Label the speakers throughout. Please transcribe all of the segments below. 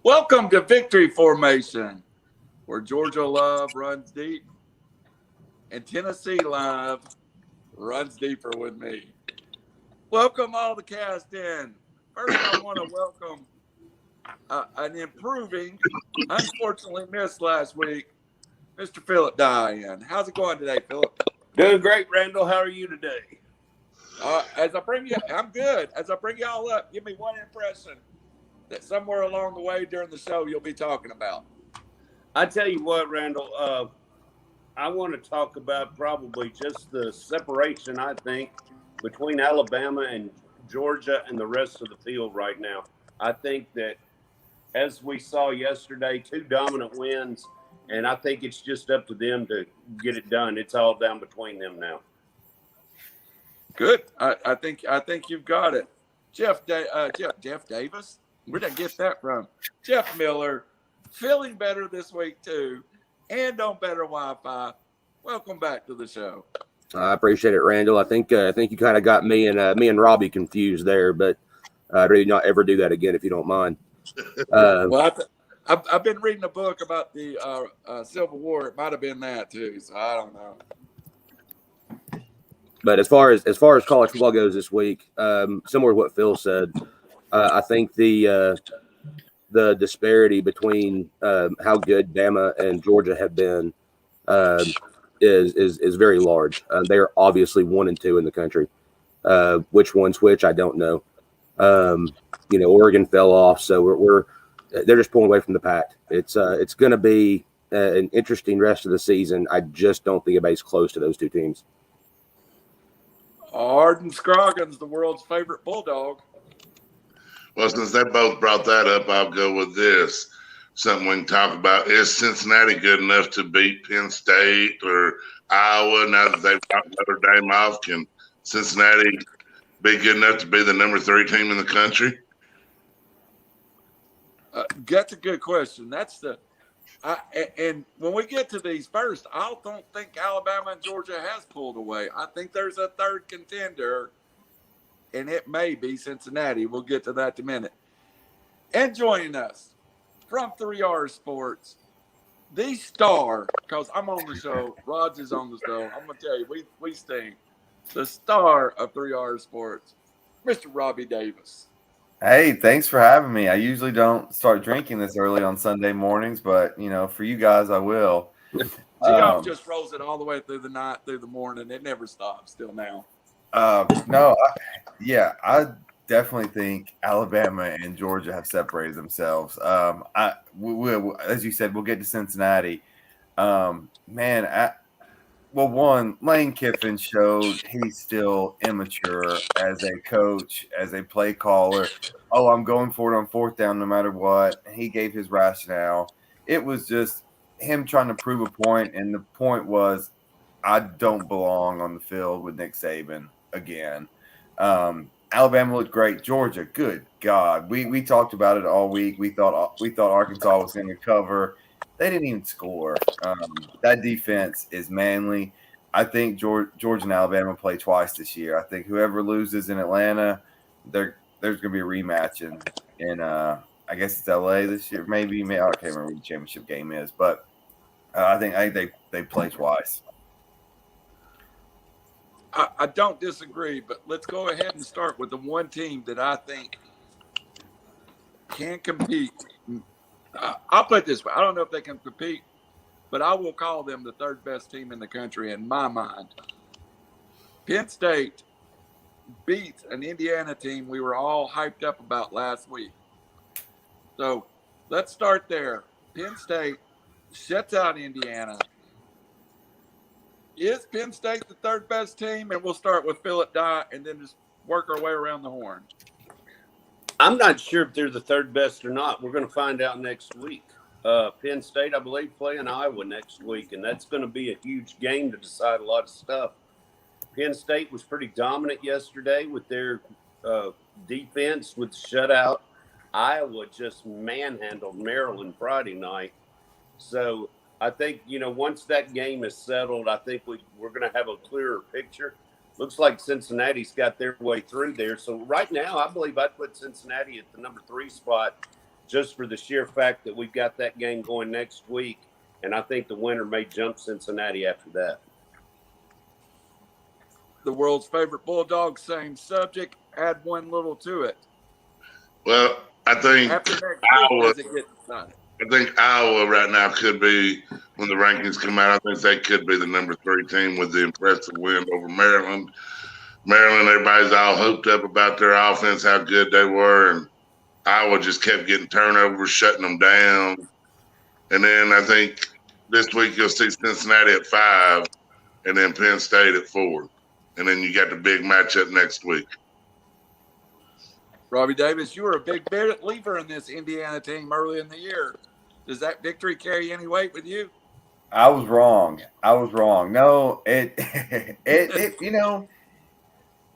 Speaker 1: Welcome to Victory Formation, where Georgia love runs deep and Tennessee love runs deeper with me. Welcome all the cast in. First, I want to welcome an improving, unfortunately missed last week, Mr. Philip Diane. How's it going today, Philip?
Speaker 2: Doing great, Randall. How are you today?
Speaker 1: I'm good. As I bring y'all up, give me one impression that somewhere along the way during the show you'll be talking about.
Speaker 2: I tell you what, Randall, I want to talk about probably just the separation, I think, between Alabama and Georgia and the rest of the field right now. I think that, as we saw yesterday, 2 dominant wins, and I think it's just up to them to get it done. It's all down between them now.
Speaker 1: Good. I think you've got it. Geoff Davis? Where'd I get that from? Jeff Miller, feeling better this week too, and on better Wi-Fi. Welcome back to the show.
Speaker 3: I appreciate it, Randall. I think you kind of got me and Robbie confused there, but I'd really not ever do that again if you don't mind.
Speaker 1: Well, I've been reading a book about the Civil War. It might have been that too, so I don't know.
Speaker 3: But as far as college football goes this week, similar to what Phil said, I think the disparity between how good Bama and Georgia have been is very large. They are obviously 1 and 2 in the country. Which one's which, I don't know. Oregon fell off, so they're just pulling away from the pack. It's going to be an interesting rest of the season. I just don't think anybody's close to those 2 teams.
Speaker 1: Arden Scroggins, the world's favorite Bulldog.
Speaker 4: Well, since they both brought that up, I'll go with this. Something we can talk about. Is Cincinnati good enough to beat Penn State or Iowa now that they've got Notre Dame off? Can Cincinnati be good enough to be the number 3 team in the country?
Speaker 1: That's a good question. And when we get to these first, I don't think Alabama and Georgia has pulled away. I think there's a third contender, and it may be Cincinnati. We'll get to that in a minute. And joining us from 3R Sports, the star, because I'm on the show, Rods is on the show. I'm going to tell you, we stink. The star of 3R Sports, Mr. Robbie Davis.
Speaker 5: Hey, thanks for having me. I usually don't start drinking this early on Sunday mornings, but, for you guys, I will.
Speaker 1: Geoff just rolls it all the way through the night, through the morning. It never stops till now.
Speaker 5: No, I definitely think Alabama and Georgia have separated themselves. As you said, we'll get to Cincinnati. Lane Kiffin showed he's still immature as a coach, as a play caller. Oh, I'm going for it on 4th down no matter what. And he gave his rationale. It was just him trying to prove a point, and the point was, I don't belong on the field with Nick Saban again. Alabama looked great. Georgia, good God. We talked about it all week. We thought Arkansas was going to cover. They didn't even score. That defense is manly. I think Georgia and Alabama play twice this year. I think whoever loses in Atlanta, there's going to be a rematch in I guess it's L.A. this year. Maybe I can't remember what the championship game is, but I think they play twice.
Speaker 1: I don't disagree, but let's go ahead and start with the one team that I think can compete. I'll put it this way. I don't know if they can compete, but I will call them the 3rd best team in the country in my mind. Penn State beats an Indiana team we were all hyped up about last week. So let's start there. Penn State shuts out Indiana. Is Penn State the 3rd best team? And we'll start with Philip Dye and then just work our way around the horn.
Speaker 2: I'm not sure if they're the 3rd best or not. We're going to find out next week. Penn State, I believe, playing Iowa next week, and that's going to be a huge game to decide a lot of stuff. Penn State was pretty dominant yesterday with their defense with shutout. Iowa just manhandled Maryland Friday night. So I think, once that game is settled, I think we're going to have a clearer picture. Looks like Cincinnati's got their way through there. So right now, I believe I'd put Cincinnati at the number 3 spot just for the sheer fact that we've got that game going next week. And I think the winner may jump Cincinnati after that.
Speaker 1: The world's favorite Bulldog, same subject. Add one little to it.
Speaker 4: Well, I think
Speaker 1: After next week,
Speaker 4: Iowa.
Speaker 1: does it get decided?
Speaker 4: I think Iowa right now could be, when the rankings come out, I think they could be the number 3 team with the impressive win over Maryland. Maryland, everybody's all hooped up about their offense, how good they were, and Iowa just kept getting turnovers, shutting them down. And then I think this week you'll see Cincinnati at 5 and then Penn State at 4. And then you got the big matchup next week.
Speaker 1: Robbie Davis, you were a big believer in this Indiana team early in the year. Does that victory carry any weight with you?
Speaker 5: I was wrong. No, it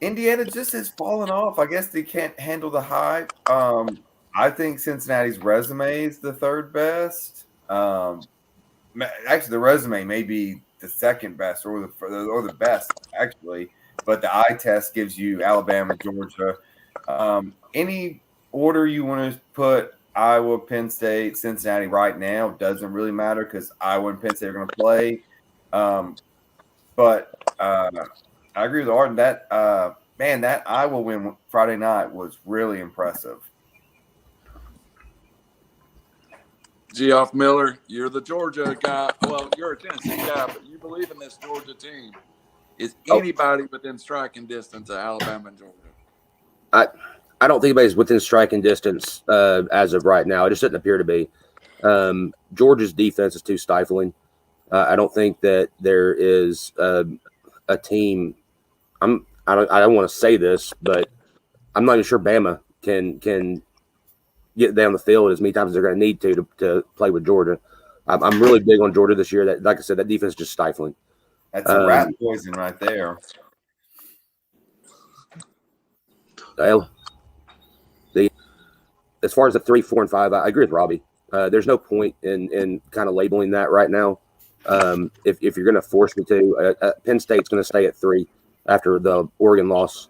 Speaker 5: Indiana just has fallen off. I guess they can't handle the hype. I think Cincinnati's resume is the third best. Actually, the resume may be the second best or the best, actually. But the eye test gives you Alabama, Georgia. Any order you want to put Iowa, Penn State, Cincinnati right now doesn't really matter because Iowa and Penn State are going to play. But I agree with Arden. That Iowa win Friday night was really impressive.
Speaker 1: Geoff Miller, you're the Georgia guy. Well, you're a Tennessee guy, but you believe in this Georgia team. Is anybody within striking distance of Alabama and Georgia?
Speaker 3: I don't think anybody's within striking distance as of right now. It just doesn't appear to be. Georgia's defense is too stifling. I don't think that there is a team. I don't want to say this, but I'm not even sure Bama can get down the field as many times as they're going to need to play with Georgia. I'm really big on Georgia this year. That, like I said, that defense is just stifling.
Speaker 5: That's a rat poison right there.
Speaker 3: As far as the 3, 4, and 5, I agree with Robbie. There's no point in kind of labeling that right now. If you're going to force me to, Penn State's going to stay at 3 after the Oregon loss.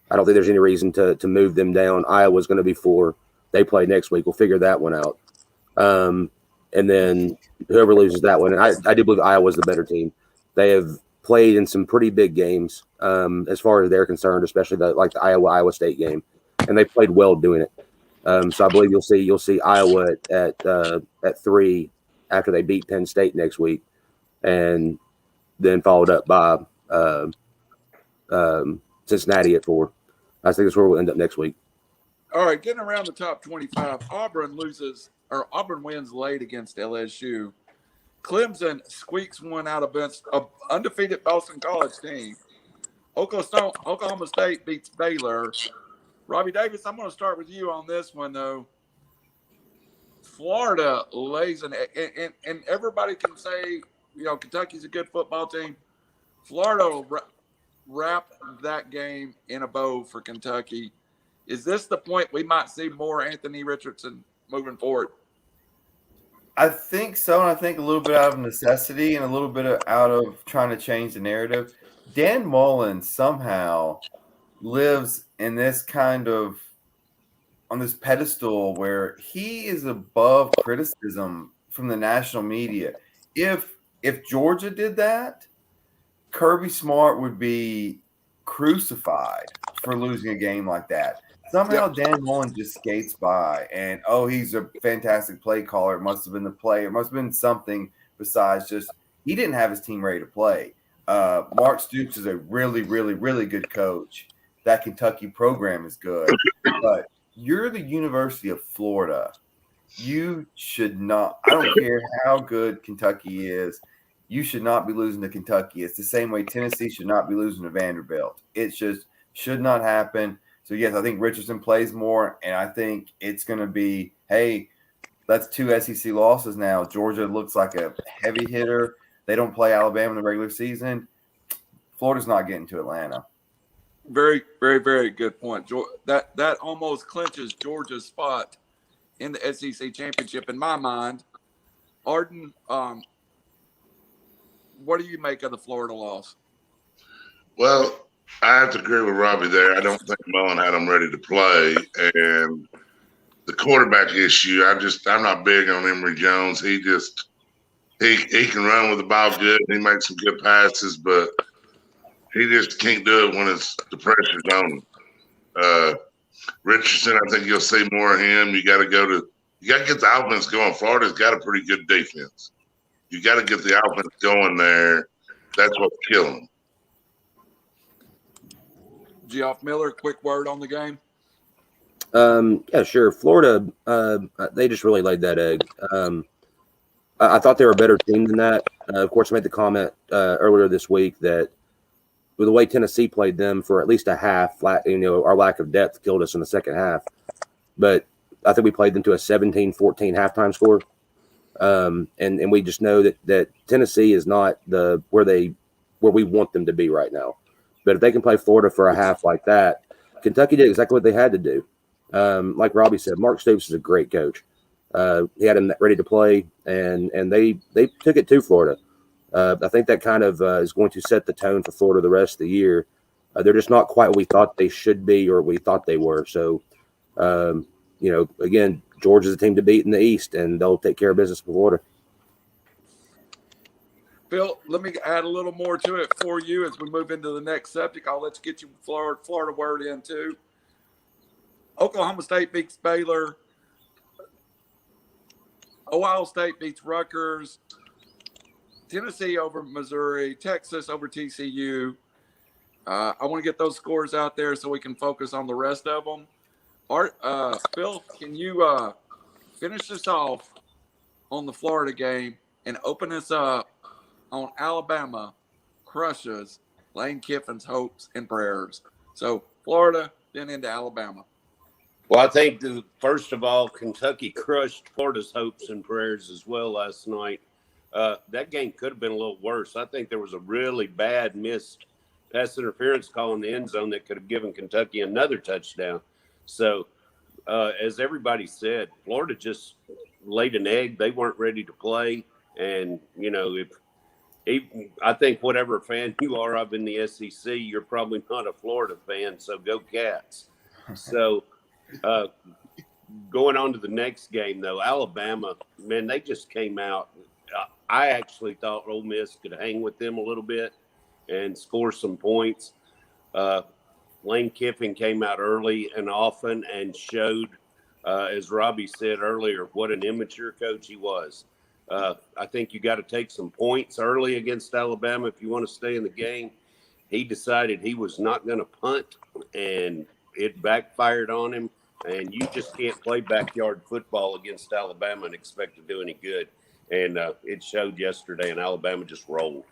Speaker 3: I don't think there's any reason to move them down. Iowa's going to be 4. They play next week. We'll figure that one out. And then whoever loses that one, and I do believe Iowa's the better team. They have played in some pretty big games as far as they're concerned, especially the Iowa State game, and they played well doing it. So I believe you'll see Iowa at 3 after they beat Penn State next week, and then followed up by Cincinnati at 4. I think that's where we'll end up next week.
Speaker 1: All right, getting around the top 25, Auburn wins late against LSU. Clemson squeaks one out against an undefeated Boston College team. Oklahoma State beats Baylor. Robbie Davis, I'm going to start with you on this one, though. Florida lays and everybody can say, Kentucky's a good football team. Florida will wrap that game in a bow for Kentucky. Is this the point we might see more Anthony Richardson moving forward?
Speaker 5: I think so, and I think a little bit out of necessity and a little bit out of trying to change the narrative. Dan Mullen somehow lives in this kind of on this pedestal where he is above criticism from the national media. If Georgia did that, Kirby Smart would be crucified for losing a game like that. Somehow Dan Mullen just skates by and, he's a fantastic play caller. It must have been the play. It must have been something besides just he didn't have his team ready to play. Mark Stoops is a really, really, really good coach. That Kentucky program is good. But you're the University of Florida. You should not – I don't care how good Kentucky is. You should not be losing to Kentucky. It's the same way Tennessee should not be losing to Vanderbilt. It just should not happen. So, yes, I think Richardson plays more, and I think it's going to be, hey, that's 2 SEC losses now. Georgia looks like a heavy hitter. They don't play Alabama in the regular season. Florida's not getting to Atlanta.
Speaker 1: Very, very, very good point. That almost clinches Georgia's spot in the SEC championship in my mind. Arden, what do you make of the Florida loss?
Speaker 4: Well, I have to agree with Robbie there. I don't think Mullen had them ready to play. And the quarterback issue. I'm not big on Emory Jones. He can run with the ball good. He makes some good passes, but he just can't do it when the pressure's on him. Richardson, I think you'll see more of him. You got to get the offense going. Florida's got a pretty good defense. You got to get the offense going there. That's what's killing them.
Speaker 1: Geoff Miller, quick word on the game.
Speaker 3: Yeah, sure. Florida, they just really laid that egg. I thought they were a better team than that. Of course, I made the comment earlier this week that with the way Tennessee played them for at least a half, our lack of depth killed us in the second half. But I think we played them to a 17-14 halftime score. And we just know that Tennessee is not where we want them to be right now. But if they can play Florida for a half like that, Kentucky did exactly what they had to do. Like Robbie said, Mark Stoops is a great coach. He had him ready to play, and they took it to Florida. I think that kind of is going to set the tone for Florida the rest of the year. They're just not quite what we thought they should be or we thought they were. So, again, Georgia's a team to beat in the East, and they'll take care of business with Florida.
Speaker 1: Phil, let me add a little more to it for you as we move into the next subject. I'll let you get your Florida word in too. Oklahoma State beats Baylor. Ohio State beats Rutgers. Tennessee over Missouri. Texas over TCU. I want to get those scores out there so we can focus on the rest of them. Phil, can you finish this off on the Florida game and open us up on Alabama crushes Lane Kiffin's hopes and prayers? So Florida, then into Alabama.
Speaker 2: Well, I think first of all, Kentucky crushed Florida's hopes and prayers as well last night. That game could have been a little worse. I think there was a really bad missed pass interference call in the end zone that could have given Kentucky another touchdown. So, as everybody said, Florida just laid an egg. They weren't ready to play. And, I think whatever fan you are of in the SEC, you're probably not a Florida fan. So go Cats. So, going on to the next game, though, Alabama, man, they just came out. I actually thought Ole Miss could hang with them a little bit and score some points. Lane Kiffin came out early and often and showed, as Robbie said earlier, what an immature coach he was. I think you got to take some points early against Alabama if you want to stay in the game. He decided he was not going to punt, and it backfired on him. And you just can't play backyard football against Alabama and expect to do any good. And it showed yesterday, and Alabama just rolled.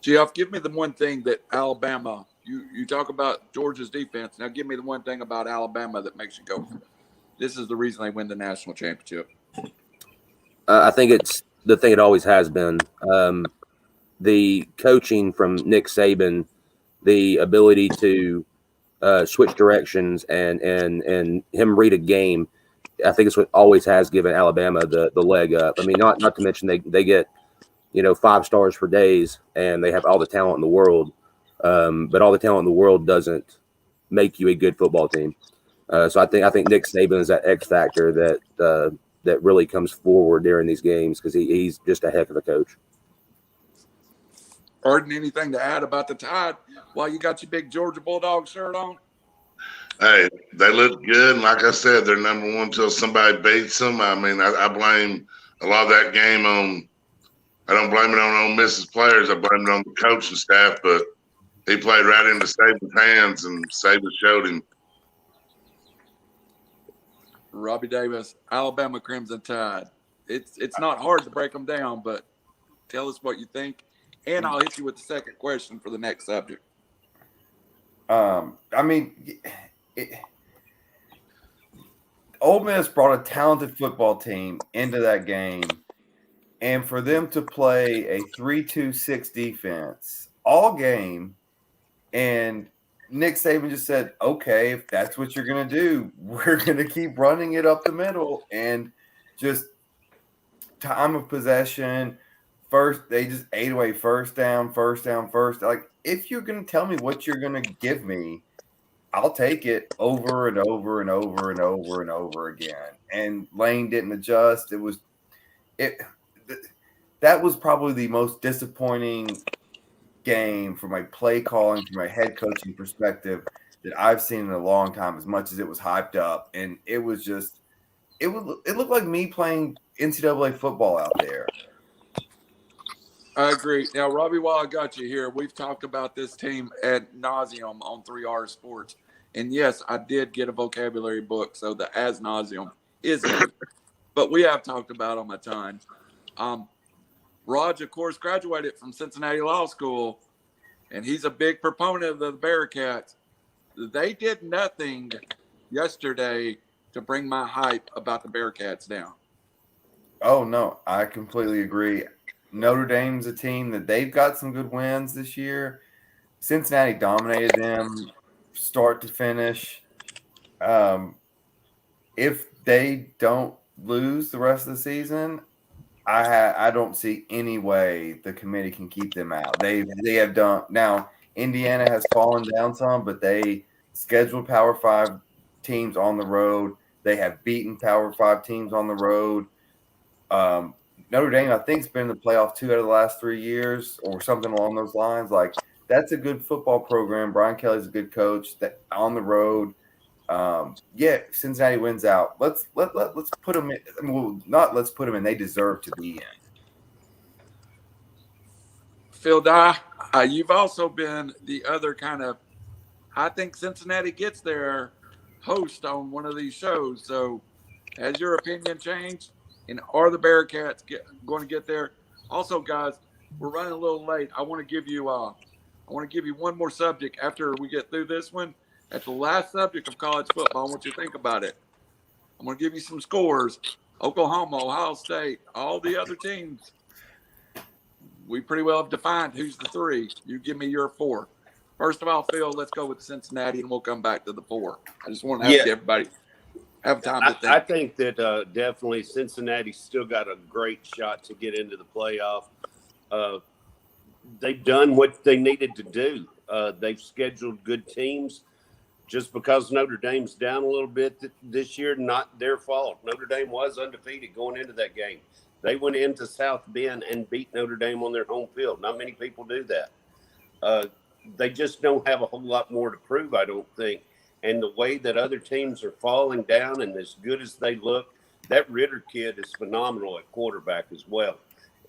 Speaker 1: Geoff, give me the one thing that Alabama, you talk about Georgia's defense. Now give me the one thing about Alabama that makes you go, this is the reason they win the national championship.
Speaker 3: I think it's the thing it always has been. The coaching from Nick Saban, the ability to switch directions and him read a game, I think it's what always has given Alabama the leg up. I mean, not to mention they get 5 stars for days and they have all the talent in the world, but all the talent in the world doesn't make you a good football team. So I think Nick Saban is that X factor that really comes forward during these games because he's just a heck of a coach.
Speaker 1: Arden, anything to add about the Tide while you got your big Georgia Bulldog shirt on?
Speaker 4: Hey, they look good. And like I said, they're number one until somebody beats them. I mean, I blame a lot of that game on – I don't blame it on Ole Miss's players. I blame it on the coaching staff. But he played right into Saban's hands, and Saban showed him.
Speaker 1: Robbie Davis, Alabama Crimson Tide. It's not hard to break them down, but tell us what you think. And I'll hit you with the second question for the next subject.
Speaker 5: I mean, Ole Miss brought a talented football team into that game, and for them to play a 3-2-6 defense all game, and Nick Saban just said, okay, if that's what you're going to do, we're going to keep running it up the middle and just time of possession. First, they just ate away first down. Like, if you're going to tell me what you're going to give me, I'll take it over and over and over and over and over again. And Lane didn't adjust. That was probably the most disappointing game from a play calling, from a head coaching perspective that I've seen in a long time, as much as it was hyped up. And it was just, it looked like me playing NCAA football out there.
Speaker 1: I agree. Now, Robbie, while I got you here, we've talked about this team ad nauseum on 3R Sports. And yes, I did get a vocabulary book, so the as nauseum is me. But we have talked about them a ton. Raj, of course, graduated from Cincinnati Law School, and he's a big proponent of the Bearcats. They did nothing yesterday to bring my hype about the Bearcats down.
Speaker 5: Oh, no, I completely agree. Notre Dame's a team that they've got some good wins this year. Cincinnati dominated them start to finish. If they don't lose the rest of the season, I don't see any way the committee can keep them out. They have done now. Indiana has fallen down some, but they scheduled Power 5 teams on the road. They have beaten Power 5 teams on the road. Notre Dame, I think, has been in the playoff 2 out of the last 3 years or something along those lines. Like, that's a good football program. Brian Kelly's a good coach that on the road. Yeah, Cincinnati wins out. Let's put them in. Well, not let's put them in. They deserve to be in.
Speaker 1: Phil Dye, you've also been the other kind of, I think Cincinnati gets their host on one of these shows. So has your opinion changed? And are the Bearcats going to get there? Also, guys, we're running a little late. I want to give you one more subject after we get through this one. At the last subject of college football, I want you to think about it. I'm going to give you some scores. Oklahoma, Ohio State, all the other teams. We pretty well have defined who's the 3. You give me your 4. First of all, Phil, let's go with Cincinnati, and we'll come back to the 4. I just want to have everybody have time to think.
Speaker 2: I think that definitely Cincinnati's still got a great shot to get into the playoff. They've done what they needed to do. They've scheduled good teams. Just because Notre Dame's down a little bit this year, not their fault. Notre Dame was undefeated going into that game. They went into South Bend and beat Notre Dame on their home field. Not many people do that. They just don't have a whole lot more to prove, I don't think. And the way that other teams are falling down and as good as they look, that Ritter kid is phenomenal at quarterback as well.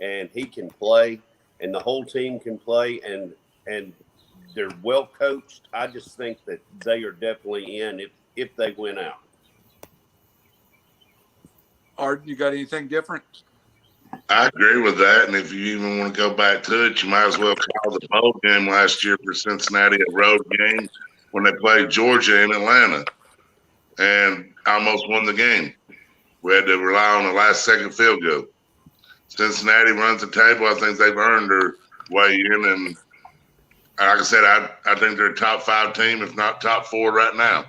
Speaker 2: And he can play, and the whole team can play, and they're well coached. I just think that they are definitely in if they win out.
Speaker 1: Arden, you got anything different?
Speaker 4: I agree with that. And if you even want to go back to it, you might as well call the bowl game last year for Cincinnati a road game when they played Georgia in Atlanta and almost won the game. We had to rely on the last second field goal. Cincinnati runs the table. I think they've earned their way in. And like I said, I think they're a top 5 team, if not top 4 right now.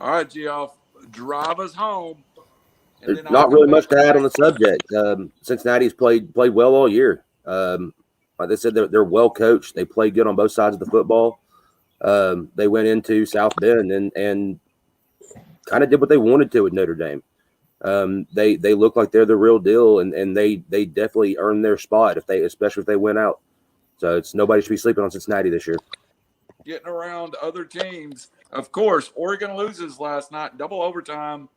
Speaker 3: All right, Geoff, drive us home.
Speaker 6: There's not really much to add on the subject. Cincinnati's played well all year. Like I said, they're well coached. They play good on both sides of the football. They went into South Bend and kind of did what they wanted to with Notre Dame. They look like they're the real deal, and they definitely earned their spot especially if they win out. So nobody should be sleeping on Cincinnati this year.
Speaker 1: Getting around other teams, of course. Oregon loses last night, double overtime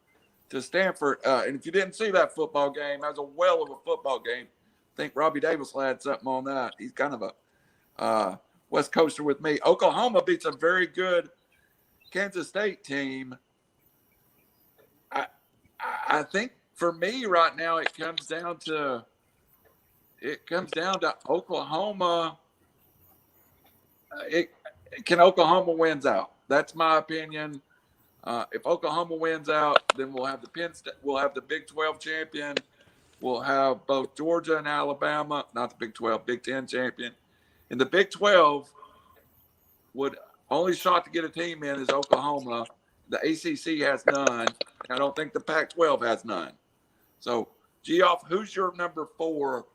Speaker 1: to Stanford. And if you didn't see that football game, that was a well of a football game. I think Robbie Davis had something on that. He's kind of a West Coaster with me. Oklahoma beats a very good Kansas State team. I think for me right now it comes down to Oklahoma. Can Oklahoma wins out? That's my opinion. If Oklahoma wins out, then we'll have the Penn State, we'll have the Big 12 champion. We'll have both Georgia and Alabama, not the Big 12, Big 10 champion. And the Big 12 would only shot to get a team in is Oklahoma. The ACC has none. I don't think the Pac-12 has none. So, Geoff, who's your number 4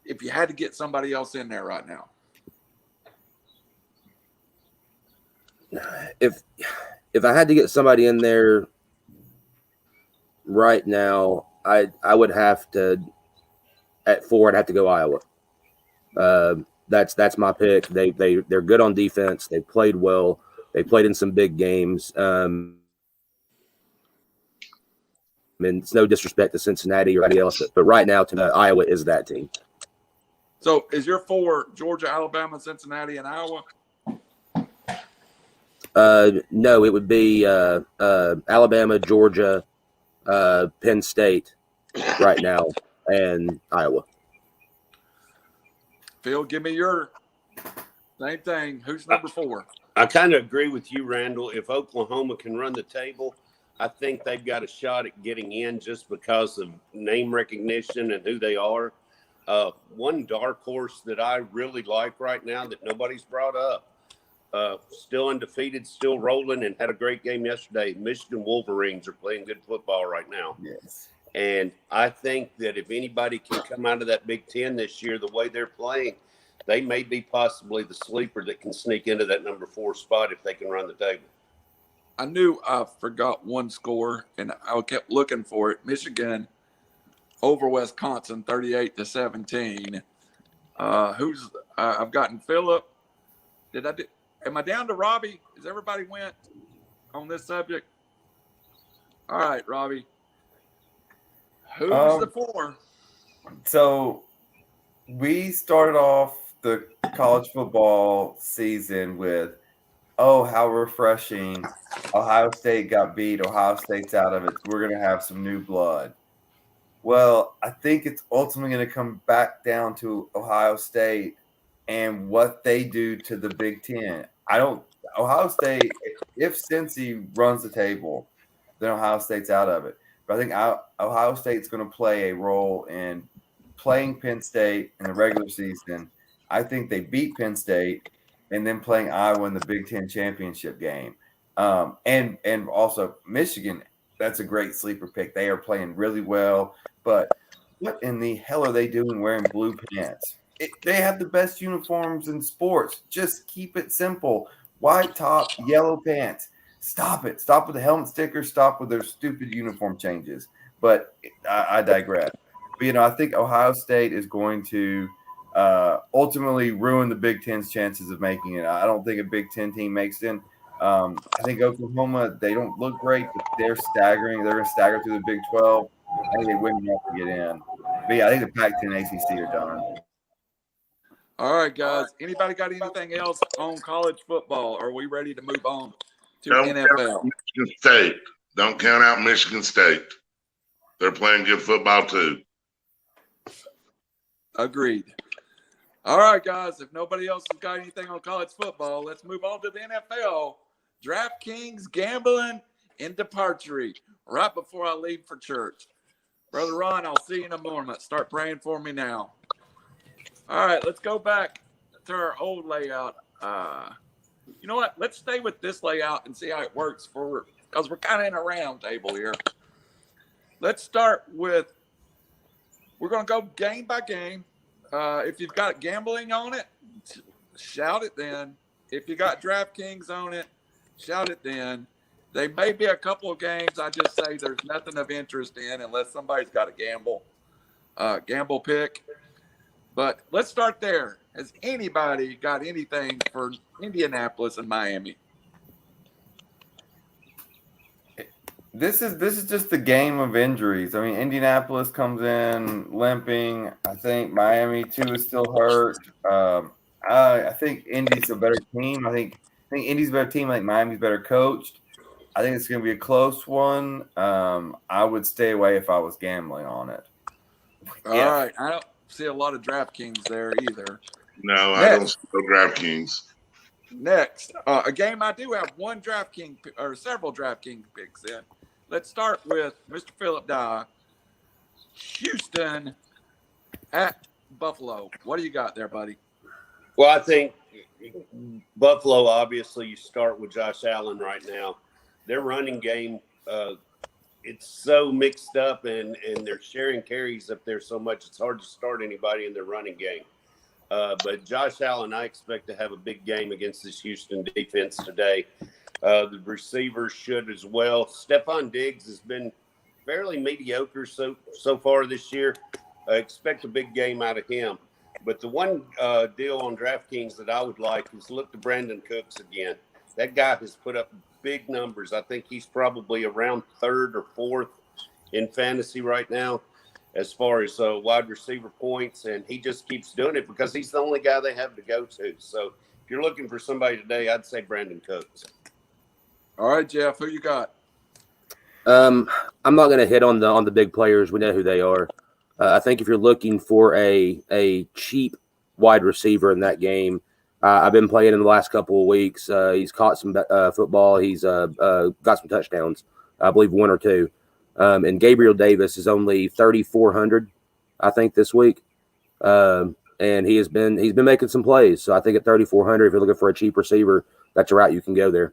Speaker 1: if you had to get somebody else in there right now?
Speaker 6: if I had to get somebody in there right now, I would have to at 4. I'd have to go Iowa. That's my pick. They're good on defense. They played well. They played in some big games. And it's no disrespect to Cincinnati or anybody else, but right now, to me, Iowa is that team.
Speaker 1: So is your 4 Georgia, Alabama, Cincinnati, and Iowa?
Speaker 6: No, it would be Alabama, Georgia, Penn State right now, and Iowa.
Speaker 1: Phil, give me your same thing. Who's number 4?
Speaker 2: I kind of agree with you, Randall. If Oklahoma can run the table, I think they've got a shot at getting in just because of name recognition and who they are. One dark horse that I really like right now that nobody's brought up, still undefeated, still rolling, and had a great game yesterday. Michigan Wolverines are playing good football right now.
Speaker 5: Yes.
Speaker 2: And I think that if anybody can come out of that Big Ten this year, the way they're playing, they may be possibly the sleeper that can sneak into that number 4 spot if they can run the table.
Speaker 1: I knew I forgot one score, and I kept looking for it. Michigan over Wisconsin, 38-17. I've gotten Phillip. Am I down to Robbie? Has everybody went on this subject? All right, Robbie. Who's the 4?
Speaker 5: So we started off the college football season with, oh, how refreshing. Ohio State got beat. Ohio State's out of it. We're going to have some new blood. Well, I think it's ultimately going to come back down to Ohio State and what they do to the Big Ten. Ohio State, if Cincy runs the table, then Ohio State's out of it. But I think Ohio State's going to play a role in playing Penn State in the regular season. I think they beat Penn State and then playing Iowa in the Big Ten championship game. And also Michigan, that's a great sleeper pick. They are playing really well. But what in the hell are they doing wearing blue pants? They have the best uniforms in sports. Just keep it simple. White top, yellow pants. Stop it. Stop with the helmet stickers. Stop with their stupid uniform changes. But I digress. But, I think Ohio State is going to ultimately ruin the Big Ten's chances of making it. I don't think a Big Ten team makes it in. I think Oklahoma, they don't look great, but they're staggering. They're going to stagger through the Big 12. I think they win enough to get in. But, yeah, I think the Pac-10 ACC are done.
Speaker 1: All right, guys. Anybody got anything else on college football? Are we ready to move on to
Speaker 4: Don't
Speaker 1: NFL?
Speaker 4: count out Michigan State. Don't count out Michigan State. They're playing good football too.
Speaker 1: Agreed. All right, guys. If nobody else has got anything on college football, let's move on to the NFL. DraftKings, gambling, and departure right before I leave for church. Brother Ron, I'll see you in a moment. Start praying for me now. All right, let's go back to our old layout. You know what? Let's stay with this layout and see how it works because we're kind of in a round table here. Let's start with, we're going to go game by game. If you've got gambling on it, shout it then. If you got DraftKings on it, shout it then. There may be a couple of games I just say there's nothing of interest in unless somebody's got a gamble pick. But let's start there. Has anybody got anything for Indianapolis and Miami?
Speaker 5: This is just the game of injuries. I mean, Indianapolis comes in limping. I think Miami too is still hurt. I think Indy's a better team. I think Indy's a better team. I think Miami's better coached. I think it's going to be a close one. I would stay away if I was gambling on it.
Speaker 1: All right. I don't see a lot of DraftKings there either.
Speaker 4: No, I don't see no DraftKings.
Speaker 1: Next, a game I do have one DraftKings or several DraftKings picks in. Let's start with Mr. Phillip Dye. Houston at Buffalo. What do you got there, buddy?
Speaker 2: Well, I think Buffalo, obviously, you start with Josh Allen right now. Their running game, it's so mixed up, and they're sharing carries up there so much, it's hard to start anybody in their running game. But Josh Allen, I expect to have a big game against this Houston defense today. The receivers should as well. Stephon Diggs has been fairly mediocre so far this year. I expect a big game out of him. But the one deal on DraftKings that I would like is look to Brandon Cooks again. That guy has put up big numbers. I think he's probably around third or fourth in fantasy right now as far as wide receiver points, and he just keeps doing it because he's the only guy they have to go to. So if you're looking for somebody today, I'd say Brandon Cooks.
Speaker 1: All right, Geoff, who you got?
Speaker 6: I'm not going to hit on the big players. We know who they are. I think if you're looking for a cheap wide receiver in that game, I've been playing in the last couple of weeks. He's caught some football. He's got some touchdowns, I believe 1 or 2. And Gabriel Davis is only 3,400, I think, this week. And he's been making some plays. So I think at 3,400, if you're looking for a cheap receiver, that's a route you can go there.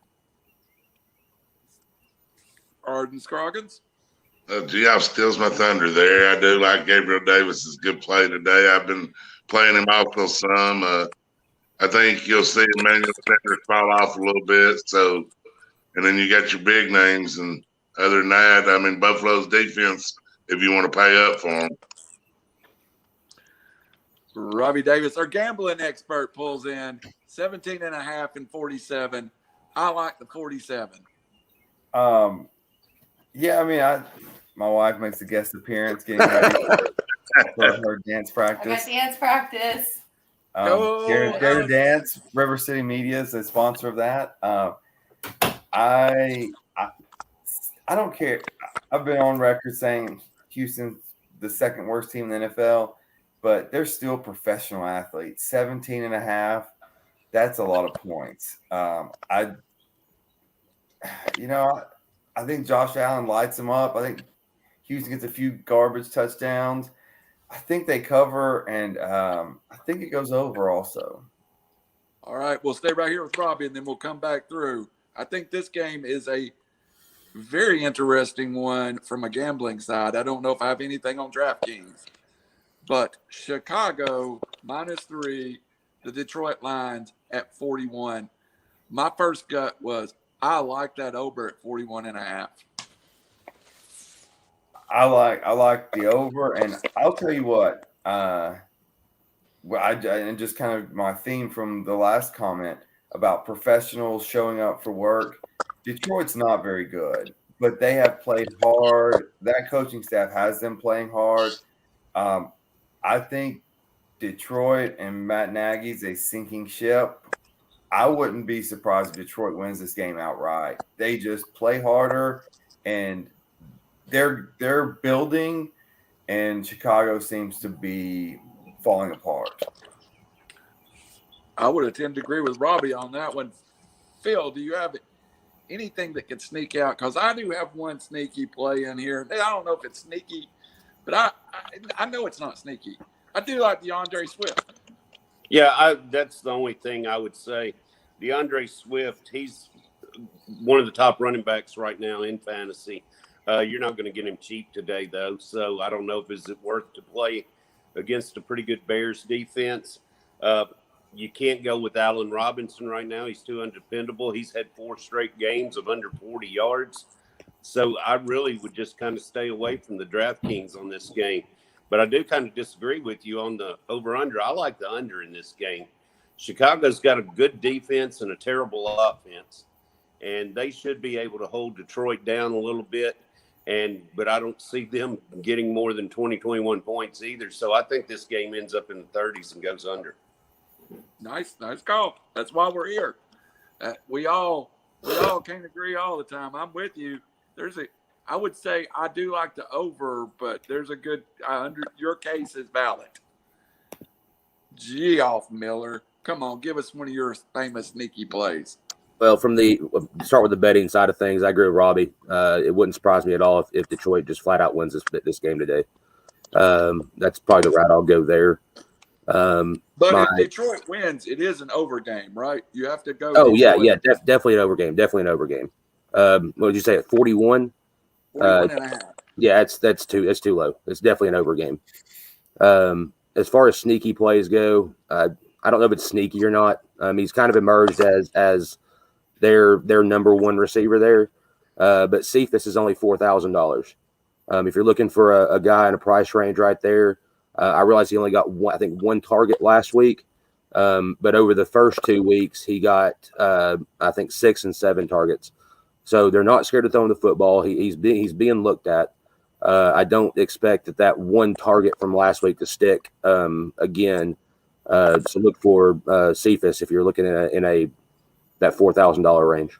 Speaker 1: Arden Scroggins?
Speaker 4: Geoff steals my thunder there. I do like Gabriel Davis' good play today. I've been playing him also some. I think you'll see Emmanuel Sanders fall off a little bit. So, and then you got your big names. And other than that, I mean, Buffalo's defense, if you want to pay up for them.
Speaker 1: Robbie Davis, our gambling expert, pulls in 17.5 and 47. I like the 47.
Speaker 5: Yeah, I mean, my wife makes a guest appearance getting ready for her dance practice.
Speaker 7: I got dance practice.
Speaker 5: Go Dance. RiverCity-Media is a sponsor of that. I don't care. I've been on record saying Houston's the second worst team in the NFL, but they're still professional athletes. 17.5, that's a lot of points. I think Josh Allen lights them up. I think Houston gets a few garbage touchdowns. I think they cover, and I think it goes over also.
Speaker 1: All right, we'll stay right here with Robbie, and then we'll come back through. I think this game is a very interesting one from a gambling side. I don't know if I have anything on DraftKings, but Chicago -3, the Detroit Lions at 41. My first gut was I like that over at 41.5.
Speaker 5: I like the over, and I'll tell you what. And just kind of my theme from the last comment about professionals showing up for work. Detroit's not very good, but they have played hard. That coaching staff has them playing hard. I think Detroit and Matt Nagy's a sinking ship. I wouldn't be surprised if Detroit wins this game outright. They just play harder, and they're building, and Chicago seems to be falling apart.
Speaker 1: I would tend to agree with Robbie on that one. Phil, do you have anything that can sneak out? Because I do have one sneaky play in here. I don't know if it's sneaky, but I know it's not sneaky. I do like DeAndre Swift.
Speaker 2: Yeah, that's the only thing I would say. DeAndre Swift, he's one of the top running backs right now in fantasy. You're not going to get him cheap today, though. So I don't know if it's worth to play against a pretty good Bears defense. You can't go with Allen Robinson right now. He's too undependable. He's had 4 straight games of under 40 yards. So I really would just kind of stay away from the DraftKings on this game. But I do kind of disagree with you on the over-under. I like the under in this game. Chicago's got a good defense and a terrible offense, and they should be able to hold Detroit down a little bit. But I don't see them getting more than 20, 21 points either. So I think this game ends up in the 30s and goes under.
Speaker 1: Nice call. That's why we're here. We all can't agree all the time. I'm with you. I would say I do like the over, but there's a good under your case is valid. Geoff Miller, come on, give us one of your famous sneaky plays.
Speaker 6: Well, start with the betting side of things, I agree with Robbie. It wouldn't surprise me at all if Detroit just flat out wins this game today. That's probably the route I'll go there.
Speaker 1: But if Detroit wins, it is an over game, right? You have to go.
Speaker 6: Oh, Detroit. yeah, definitely an over game. Definitely an over game. What did you say, at 41?
Speaker 1: 41.5.
Speaker 6: Yeah, that's too low. It's definitely an over game. And as far as sneaky plays go, I don't know if it's sneaky or not. He's kind of emerged as their number one receiver there. But Cephas is only $4,000. If you're looking for a guy in a price range right there, I realize he only got one target last week. But over the first 2 weeks, he got, I think, 6 and 7 targets. So they're not scared of throwing the football. He's being looked at. I don't expect that one target from last week to stick again. So look for Cephas if you're looking at that $4,000 range.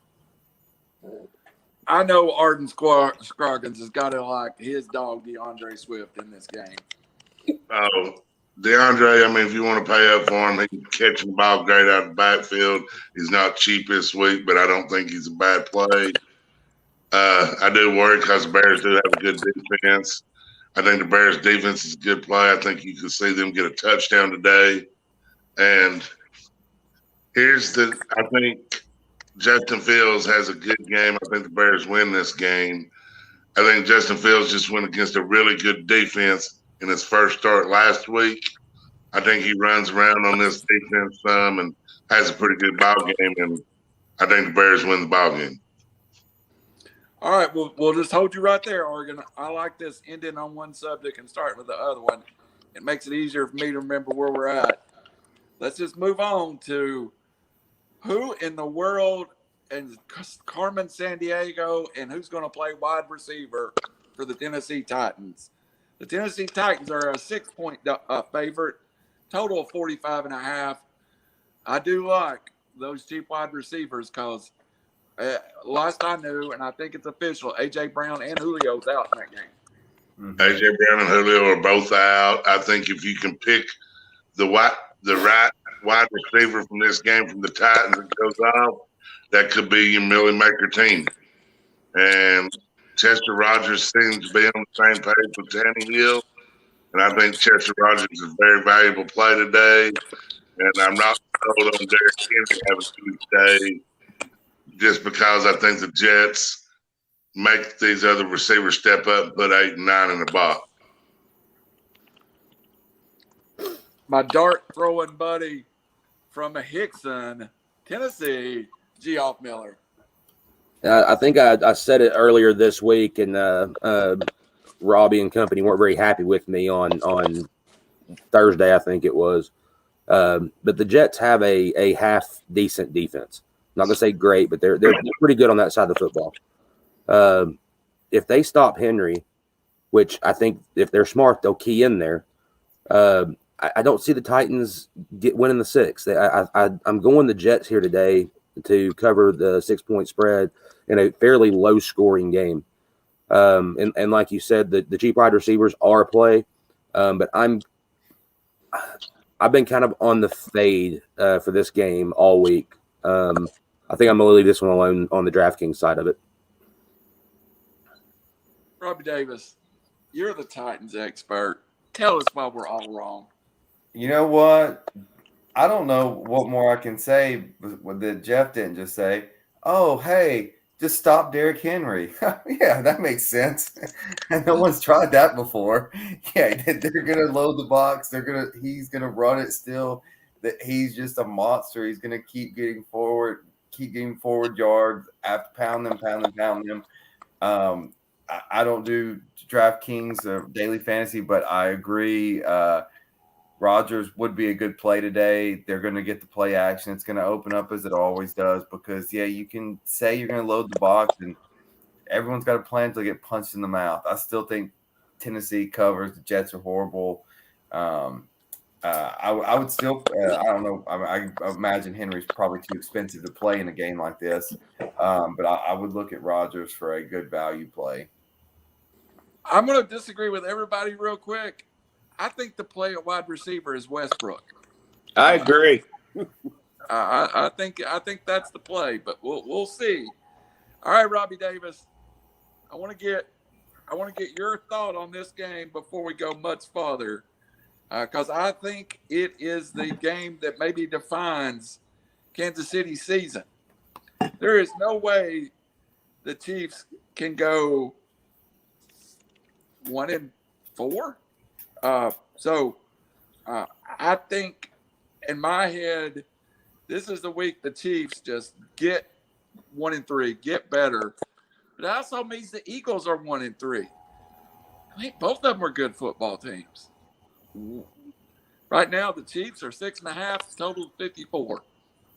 Speaker 1: I know Arden Scroggins has got to like his dog DeAndre Swift in this game.
Speaker 4: Oh, DeAndre, I mean, if you want to pay up for him, he can catch the ball great out of the backfield. He's not cheap this week, but I don't think he's a bad play. I do worry because the Bears do have a good defense. I think the Bears defense is a good play. I think you can see them get a touchdown today. And I think Justin Fields has a good game. I think the Bears win this game. I think Justin Fields just went against a really good defense in his first start last week. I think he runs around on this defense some and has a pretty good ball game, and I think the Bears win the ball game.
Speaker 1: All right, we'll just hold you right there, Oregon. I like this ending on one subject and starting with the other one. It makes it easier for me to remember where we're at. Let's just move on to who in the world and Carmen Sandiego and who's going to play wide receiver for the Tennessee Titans. The Tennessee Titans are a 6-point favorite, total of 45.5. I do like those cheap wide receivers because last I knew, and I think it's official, A.J. Brown and Julio's out in that game.
Speaker 4: A.J. Brown and Julio are both out. I think if you can pick the right wide receiver from this game from the Titans that goes off, that could be your Millie Maker team. And Chester Rogers seems to be on the same page with Tannehill. And I think Chester Rogers is a very valuable play today. And I'm not sold on Derrick Henry having a good day just because I think the Jets make these other receivers step up and put 8 and 9 in the box.
Speaker 1: My dart throwing buddy from Hickson, Tennessee, Geoff Miller.
Speaker 6: I think I said it earlier this week, and Robbie and company weren't very happy with me on Thursday, I think it was. But the Jets have a half decent defense. I'm not going to say great, but they're pretty good on that side of the football. If they stop Henry, which I think if they're smart, they'll key in there. I don't see the Titans winning the 6. I'm going the Jets here today to cover the 6-point spread in a fairly low-scoring game. And like you said, the cheap wide receivers are a play, but I've been kind of on the fade for this game all week. I think I'm going to leave this one alone on the DraftKings side of it.
Speaker 1: Robbie Davis, you're the Titans expert. Tell us why we're all wrong.
Speaker 5: You know what? I don't know what more I can say that Geoff didn't just say. Oh, hey, just stop Derrick Henry. Yeah, that makes sense. No one's tried that before. Yeah, they're gonna load the box. He's gonna run it still. That he's just a monster. He's gonna keep getting forward yards after pound them. I don't do DraftKings or daily fantasy, but I agree. Rodgers would be a good play today. They're going to get the play action. It's going to open up as it always does because, yeah, you can say you're going to load the box and everyone's got a plan to get punched in the mouth. I still think Tennessee covers. The Jets are horrible. I would still I don't know. I imagine Henry's probably too expensive to play in a game like this. But I would look at Rodgers for a good value play.
Speaker 1: I'm going to disagree with everybody real quick. I think the play at wide receiver is Westbrook.
Speaker 2: I agree.
Speaker 1: I think that's the play, but we'll see. All right, Robbie Davis. I want to get your thought on this game before we go much farther, because I think it is the game that maybe defines Kansas City's season. There is no way the Chiefs can go 1-4. So I think in my head, this is the week the Chiefs just get 1-3, get better. But it also means the Eagles are 1-3. I think both of them are good football teams. Right now, the Chiefs are 6.5, total 54.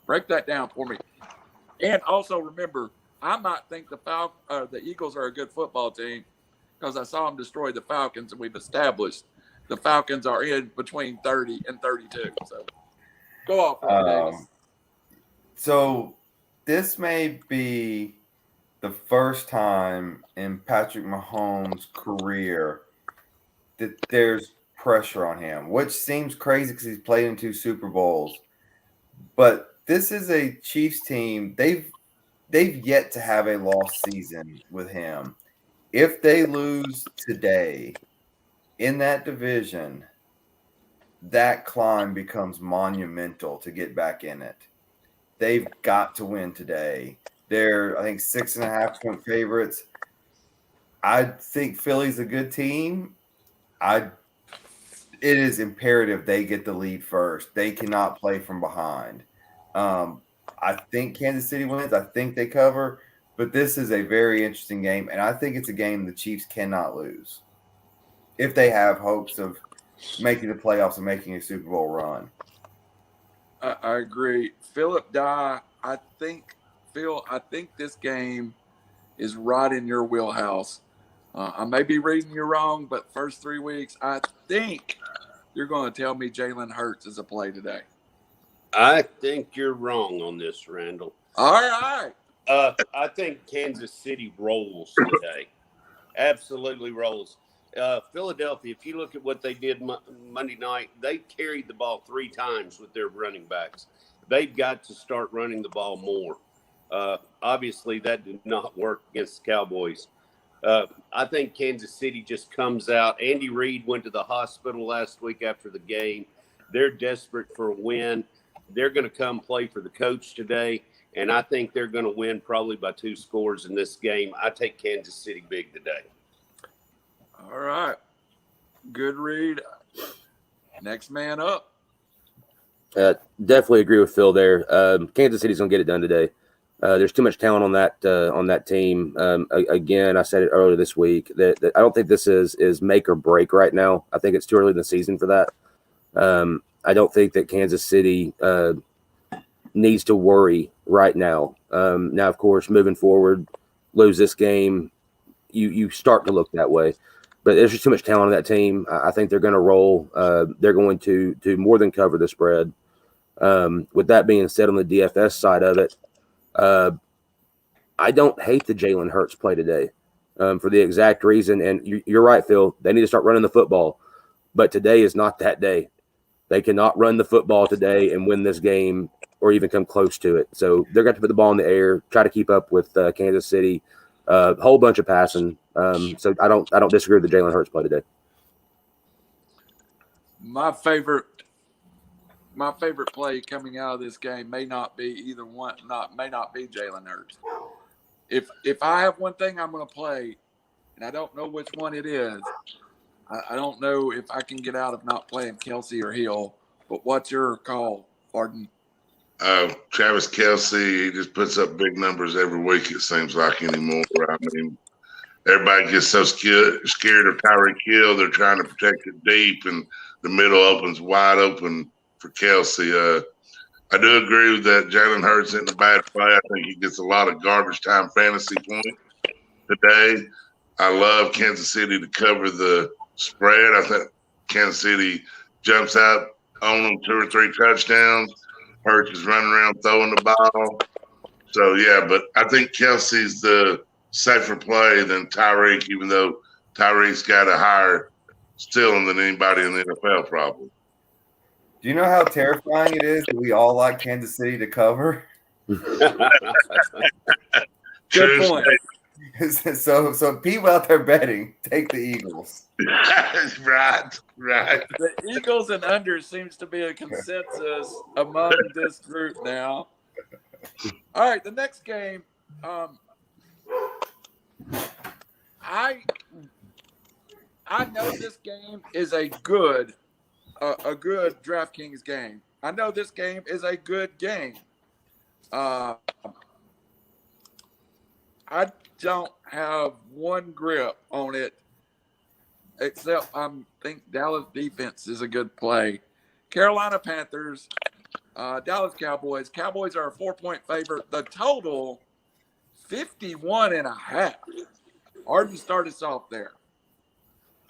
Speaker 1: Break that down for me. And also remember, I might think the Eagles are a good football team because I saw them destroy the Falcons, and we've established the Falcons are in between 30 and 32. So go off, Robbie Davis.
Speaker 5: So this may be the first time in Patrick Mahomes' career that there's pressure on him, which seems crazy because he's played in 2 Super Bowls. But this is a Chiefs team. They've yet to have a lost season with him. If they lose today in that division, that climb becomes monumental to get back in it. They've got to win today. They're, I think, 6.5-point favorites. I think Philly's a good team. It is imperative they get the lead first. They cannot play from behind. I think Kansas City wins. I think they cover. But this is a very interesting game, and I think it's a game the Chiefs cannot lose if they have hopes of making the playoffs and making a Super Bowl run.
Speaker 1: I agree. Philip Dye, I think this game is right in your wheelhouse. I may be reading you wrong, but first 3 weeks, I think you're going to tell me Jalen Hurts is a play today.
Speaker 2: I think you're wrong on this, Randall.
Speaker 1: All right.
Speaker 2: I think Kansas City rolls today. Absolutely rolls. Philadelphia, if you look at what they did Monday night, they carried the ball 3 times with their running backs. They've got to start running the ball more. Obviously, that did not work against the Cowboys. I think Kansas City just comes out. Andy Reid went to the hospital last week after the game. They're desperate for a win. They're going to come play for the coach today, and I think they're going to win probably by 2 scores in this game. I take Kansas City big today.
Speaker 1: All right. Good read. Next man up.
Speaker 6: Definitely agree with Phil there. Kansas City's gonna get it done today. There's too much talent on that team. Again, I said it earlier this week that I don't think this is make or break right now. I think it's too early in the season for that. I don't think that Kansas City needs to worry right now. Now, of course, moving forward, lose this game, you start to look that way. But there's just too much talent on that team. I think they're going to roll. They're going to more than cover the spread. With that being said, on the DFS side of it, I don't hate the Jalen Hurts play today for the exact reason. And you're right, Phil. They need to start running the football. But today is not that day. They cannot run the football today and win this game or even come close to it. So they're going to put the ball in the air, try to keep up with Kansas City. A whole bunch of passing. So I don't disagree with the Jalen Hurts play today.
Speaker 1: My favorite play coming out of this game may not be either one. May not be Jalen Hurts. If I have one thing I'm going to play, and I don't know which one it is, I don't know if I can get out of not playing Kelsey or Hill. But what's your call, Arden?
Speaker 4: Travis Kelce, he just puts up big numbers every week, it seems like anymore. I mean, everybody gets so scared of Tyreek Hill. They're trying to protect it deep, and the middle opens wide open for Kelce. I do agree with that. Jalen Hurts isn't a bad play. I think he gets a lot of garbage time fantasy points today. I love Kansas City to cover the spread. I think Kansas City jumps out on them 2 or 3 touchdowns. Hurts is running around throwing the ball. So, yeah, but I think Kelsey's the safer play than Tyreek, even though Tyreek's got a higher ceiling than anybody in the NFL probably.
Speaker 5: Do you know how terrifying it is that we all like Kansas City to cover?
Speaker 1: Good point.
Speaker 5: So people out there betting, take the Eagles.
Speaker 4: Right.
Speaker 1: The Eagles and under seems to be a consensus among this group now. All right, the next game. I know this game is a good a good DraftKings game. I know this game is a good game. I don't have one grip on it, except I think Dallas defense is a good play. Carolina Panthers, Dallas Cowboys. Cowboys are a 4-point favorite. The total, 51.5. Arden, start us off there.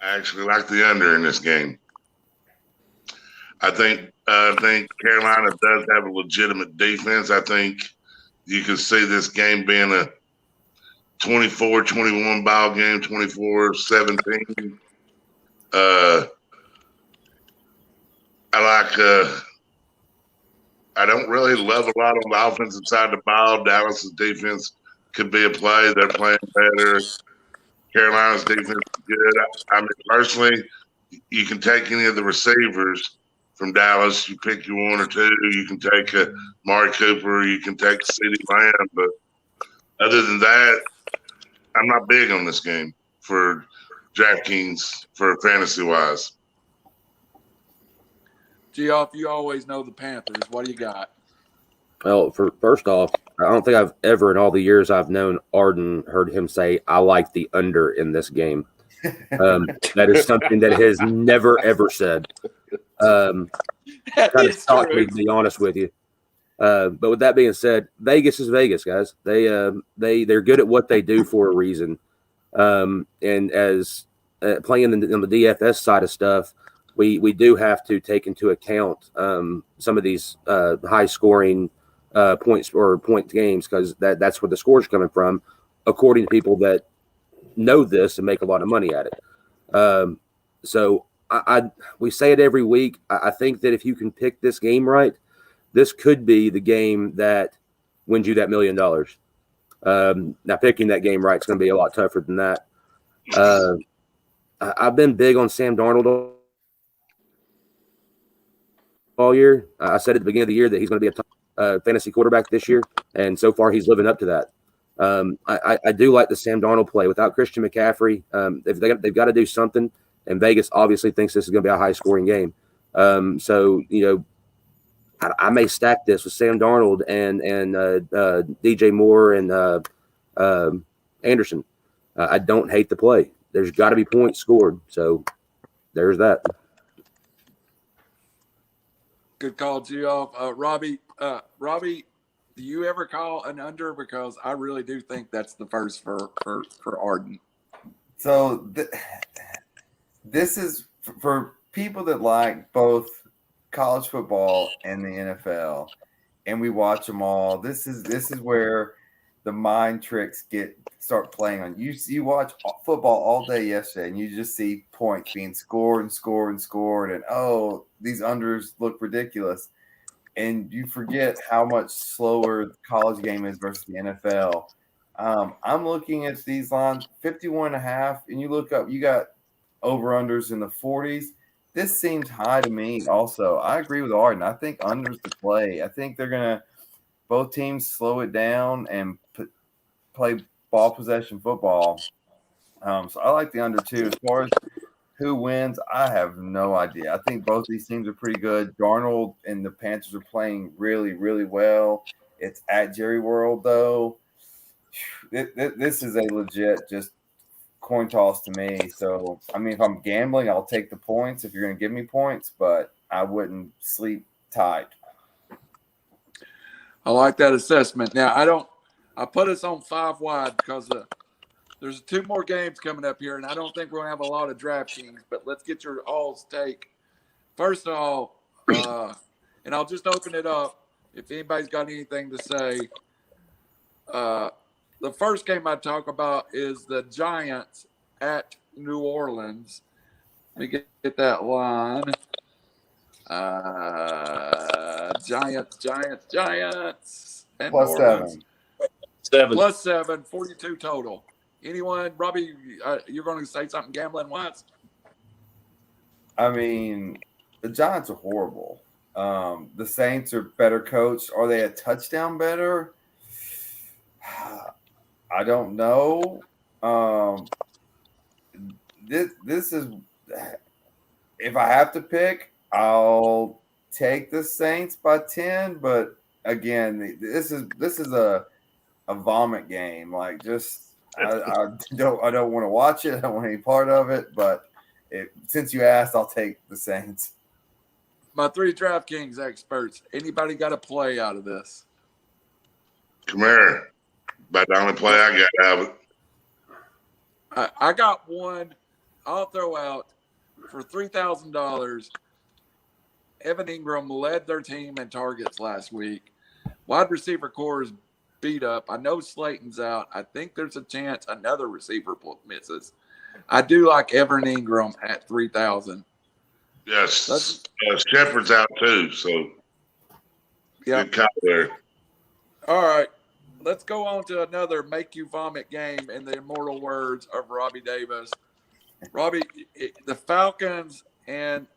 Speaker 4: I actually like the under in this game. I think Carolina does have a legitimate defense. I think you can see this game being a 24-21 ball game, 24-17. I don't really love a lot on the offensive side of the ball. Dallas's defense could be a play. They're playing better. Carolina's defense is good. I mean, personally, you can take any of the receivers from Dallas. You pick your one or two. You can take Mari Cooper. You can take CeeDee Lamb. But other than that, I'm not big on this game for DraftKings for fantasy-wise.
Speaker 1: Geoff, you always know the Panthers. What do you got?
Speaker 6: Well, first off, I don't think I've ever in all the years I've known Arden heard him say, I like the under in this game. That is something that has never, ever said. Kind of shocked me, to be honest with you. But with that being said, Vegas is Vegas, guys. They're good at what they do for a reason. And as playing on the DFS side of stuff, we do have to take into account some of these high scoring points or point games, because that's where the score's coming from, according to people that know this and make a lot of money at it. So we say it every week. I think that if you can pick this game right, this could be the game that wins you that $1 million. Now, picking that game right is going to be a lot tougher than that. I've been big on Sam Darnold all year. I said at the beginning of the year that he's going to be a top fantasy quarterback this year, and so far he's living up to that. I do like the Sam Darnold play. Without Christian McCaffrey, they've got to do something, and Vegas obviously thinks this is going to be a high-scoring game. So, I may stack this with Sam Darnold and DJ Moore and Anderson. I don't hate the play. There's got to be points scored, so there's that.
Speaker 1: Good call, Geoff. Robbie, do you ever call an under? Because I really do think that's the first for Arden.
Speaker 5: So this is for people that like both college football and the NFL, and we watch them all. This is where the mind tricks start playing on you. You watch football all day yesterday, and you just see points being scored and scored and scored, and these unders look ridiculous, and you forget how much slower the college game is versus the NFL. I'm looking at these lines, 51.5, and you look up, you got over-unders in the 40s. This seems high to me also. I agree with Arden. I think unders to play. I think they're going to – both teams slow it down and play ball possession football. So I like the under too. As far as who wins, I have no idea. I think both these teams are pretty good. Darnold and the Panthers are playing really, really well. It's at Jerry World, though. This is a legit just coin toss to me. So, I mean, if I'm gambling, I'll take the points if you're going to give me points, but I wouldn't sleep tight.
Speaker 1: I like that assessment. Now, I put us on 5 wide because there's 2 more games coming up here, and I don't think we're going to have a lot of DraftKings, but let's get your all's take. First of all, and I'll just open it up if anybody's got anything to say. The first game I talk about is the Giants at New Orleans. Let me get that line. Giants. And
Speaker 5: Plus 7.
Speaker 2: 7.
Speaker 1: Plus 7, 42 total. Anyone, Robbie, you're going to say something gambling-wise?
Speaker 5: I mean, the Giants are horrible. The Saints are better coached. Are they a touchdown better? I don't know. This is, if I have to pick, I'll take the Saints by 10, but again, this is a vomit game. Like, just I don't want to watch it. I don't want any part of it. But since you asked, I'll take the Saints.
Speaker 1: My 3 DraftKings experts. Anybody got a play out of this?
Speaker 4: Come here. About the only play I got out of it.
Speaker 1: I got one. I'll throw out for $3,000. Evan Ingram led their team in targets last week. Wide receiver core is beat up. I know Slayton's out. I think there's a chance another receiver misses. I do like Evan Ingram at 3,000.
Speaker 4: Yes. Shepard's out too, so good call there.
Speaker 1: All right. Let's go on to another make you vomit game in the immortal words of Robbie Davis. Robbie, the Falcons and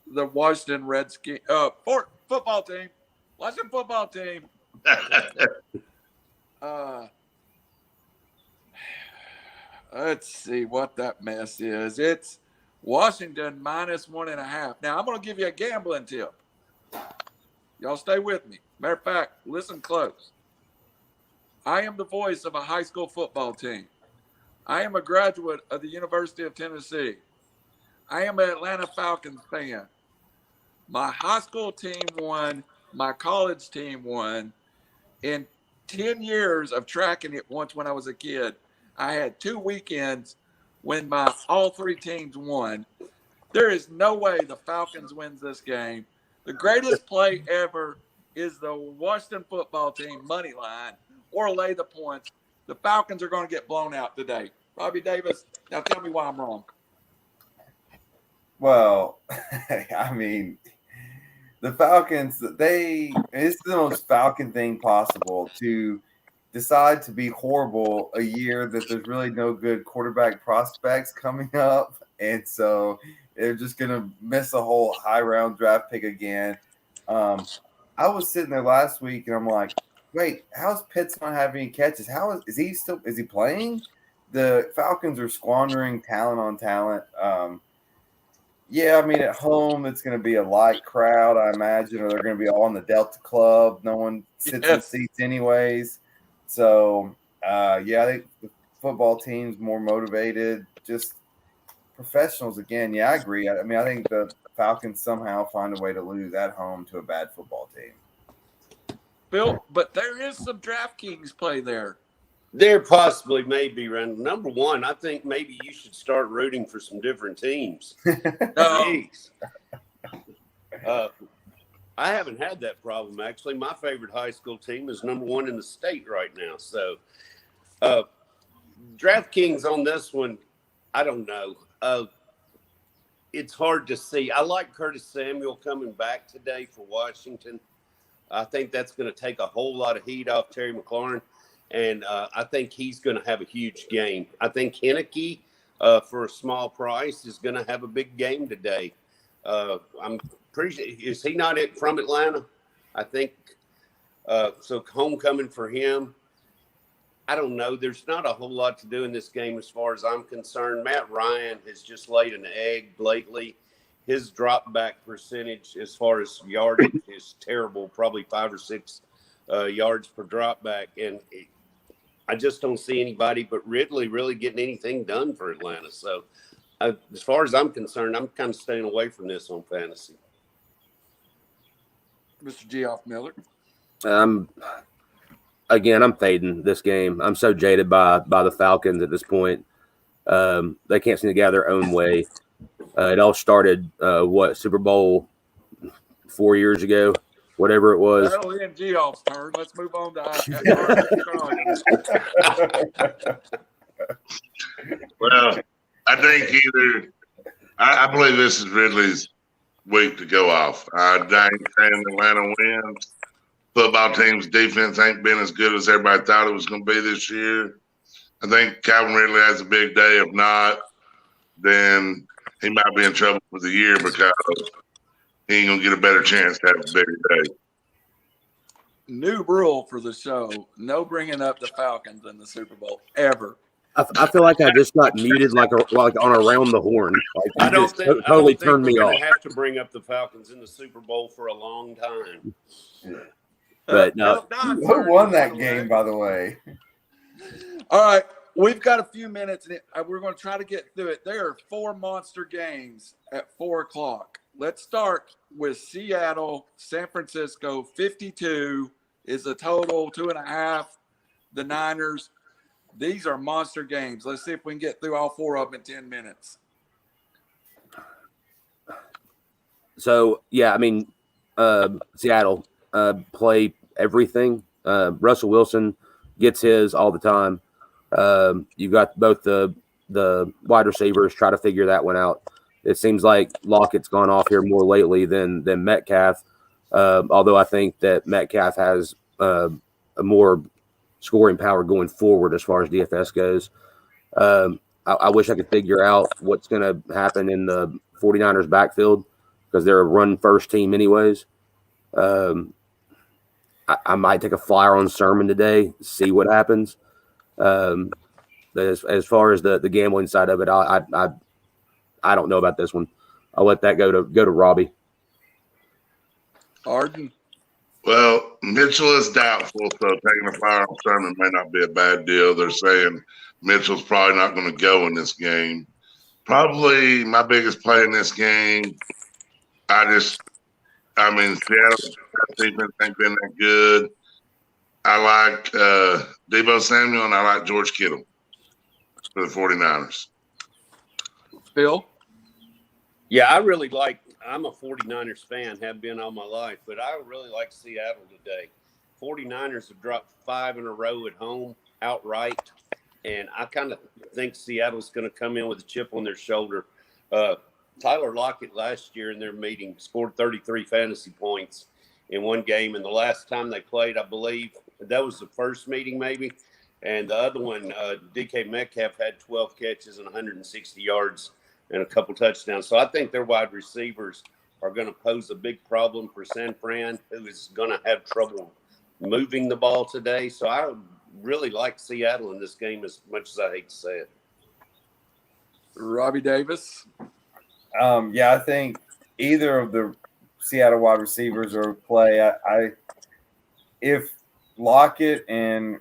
Speaker 1: the Washington Redskins football team. Washington football team. Let's see what that mess is. It's Washington -1.5. Now, I'm going to give you a gambling tip. Y'all stay with me. Matter of fact, listen close. I am the voice of a high school football team. I am a graduate of the University of Tennessee. I am an Atlanta Falcons fan. My high school team won. My college team won. In 10 years of tracking it once when I was a kid, I had 2 weekends when all 3 teams won. There is no way the Falcons wins this game. The greatest play ever is the Washington football team money line or lay the points. The Falcons are going to get blown out today. Robbie Davis, now tell me why I'm wrong.
Speaker 5: Well, I mean, the Falcons, it's the most Falcon thing possible to decide to be horrible a year that there's really no good quarterback prospects coming up. And so they're just going to miss a whole high round draft pick again. I was sitting there last week and I'm like, wait, how's Pitts not having any catches? Is he playing? The Falcons are squandering talent on talent. Yeah, I mean, at home, it's going to be a light crowd, I imagine, or they're going to be all in the Delta Club. No one sits in seats anyways. So, I think the football team's more motivated, just professionals again. Yeah, I agree. I mean, I think the Falcons somehow find a way to lose at home to a bad football team.
Speaker 1: Bill, but there is some DraftKings play there.
Speaker 2: There possibly may be, Randall. Number one, I think maybe you should start rooting for some different teams. Jeez. I haven't had that problem, actually. My favorite high school team is number 1 in the state right now. So, DraftKings on this one, I don't know. It's hard to see. I like Curtis Samuel coming back today for Washington. I think that's going to take a whole lot of heat off Terry McLaurin. And I think he's going to have a huge game. I think Henneke, for a small price, is going to have a big game today. I'm pretty sure, is he not from Atlanta? I think so. Homecoming for him. I don't know. There's not a whole lot to do in this game as far as I'm concerned. Matt Ryan has just laid an egg lately. His drop back percentage as far as yardage is terrible, probably 5 or 6 yards per drop back. And I just don't see anybody but Ridley really getting anything done for Atlanta. So as far as I'm concerned, I'm kind of staying away from this on fantasy.
Speaker 1: Mr. Geoff Miller.
Speaker 6: Again, I'm fading this game. I'm so jaded by the Falcons at this point. They can't seem to get out their own way. It all started, Super Bowl 4 years ago, whatever it was.
Speaker 1: That'll end Geoff's turn. Let's move on to
Speaker 4: Well, I think I believe this is Ridley's week to go off. I ain't saying Atlanta wins. Football team's defense ain't been as good as everybody thought it was going to be this year. I think Calvin Ridley has a big day. If not, then he might be in trouble for the year because he ain't going to get a better chance to have a bigger day.
Speaker 1: New rule for the show: no bringing up the Falcons in the Super Bowl ever.
Speaker 6: I feel like I just got muted like on Around the Horn. Like
Speaker 2: I
Speaker 6: you
Speaker 2: don't
Speaker 6: just
Speaker 2: think
Speaker 6: totally
Speaker 2: we're
Speaker 6: turned me
Speaker 2: going
Speaker 6: off.
Speaker 2: to have to bring up the Falcons in the Super Bowl for a long time.
Speaker 6: But no,
Speaker 5: Who won that game, by the way?
Speaker 1: All right, we've got a few minutes, and we're going to try to get through it. There are 4 monster games at 4 o'clock. Let's start with Seattle, San Francisco. 52 is the total, 2.5. The Niners. These are monster games. Let's see if we can get through all 4 of them in 10 minutes.
Speaker 6: so yeah, I mean, Seattle play everything. Russell Wilson gets his all the time. You've got both the wide receivers try to figure that one out. It seems like Lockett's gone off here more lately than Metcalf. Although I think that Metcalf has a more scoring power going forward as far as DFS goes. I wish I could figure out what's going to happen in the 49ers backfield because they're a run-first team anyways. I might take a flyer on Sermon today, see what happens. As far as the gambling side of it, I don't know about this one. I'll let that go to Robbie.
Speaker 1: Arden.
Speaker 4: Well, Mitchell is doubtful, so taking a flyer on Sermon may not be a bad deal. They're saying Mitchell's probably not going to go in this game. Probably my biggest play in this game. Seattle's defense ain't been that good. I like Deebo Samuel and I like George Kittle for the 49ers.
Speaker 1: Phil.
Speaker 2: Yeah, I'm a 49ers fan, have been all my life, but I really like Seattle today. 49ers have dropped 5 in a row at home outright, and I kind of think Seattle's going to come in with a chip on their shoulder. Tyler Lockett last year in their meeting scored 33 fantasy points in one game, and the last time they played, I believe, that was the first meeting maybe, and the other one, DK Metcalf had 12 catches and 160 yards and a couple touchdowns. So I think their wide receivers are going to pose a big problem for San Fran, who is going to have trouble moving the ball today. So I really like Seattle in this game as much as I hate to say it.
Speaker 1: Robbie Davis.
Speaker 5: Yeah, I think either of the Seattle wide receivers are play. If Lockett and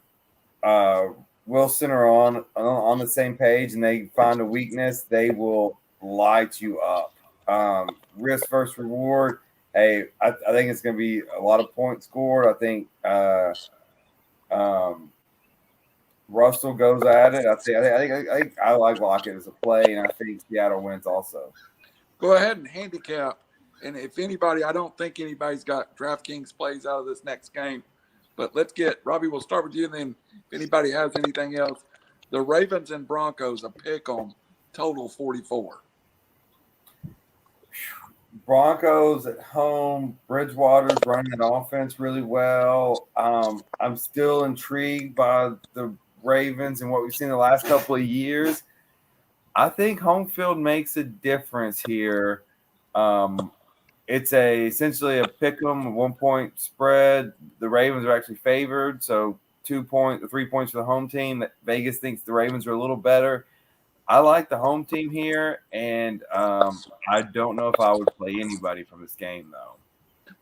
Speaker 5: Wilson are on the same page and they find a weakness, they will light you up. Risk versus reward. Hey, I think it's going to be a lot of points scored. I think Russell goes at it. I think I like Lockett as a play, and I think Seattle wins also.
Speaker 1: Go ahead and handicap. And if anybody, I don't think anybody's got DraftKings plays out of this next game. But let's get Robbie. We'll start with you, and then if anybody has anything else, the Ravens and Broncos a pick on total 44.
Speaker 5: Broncos at home. Bridgewater's running an offense really well. I'm still intrigued by the Ravens and what we've seen the last couple of years. I think home field makes a difference here. It's essentially a pick 'em, 1-point spread. The Ravens are actually favored, so 3 points for the home team. Vegas thinks the Ravens are a little better. I like the home team here, and I don't know if I would play anybody from this game, though.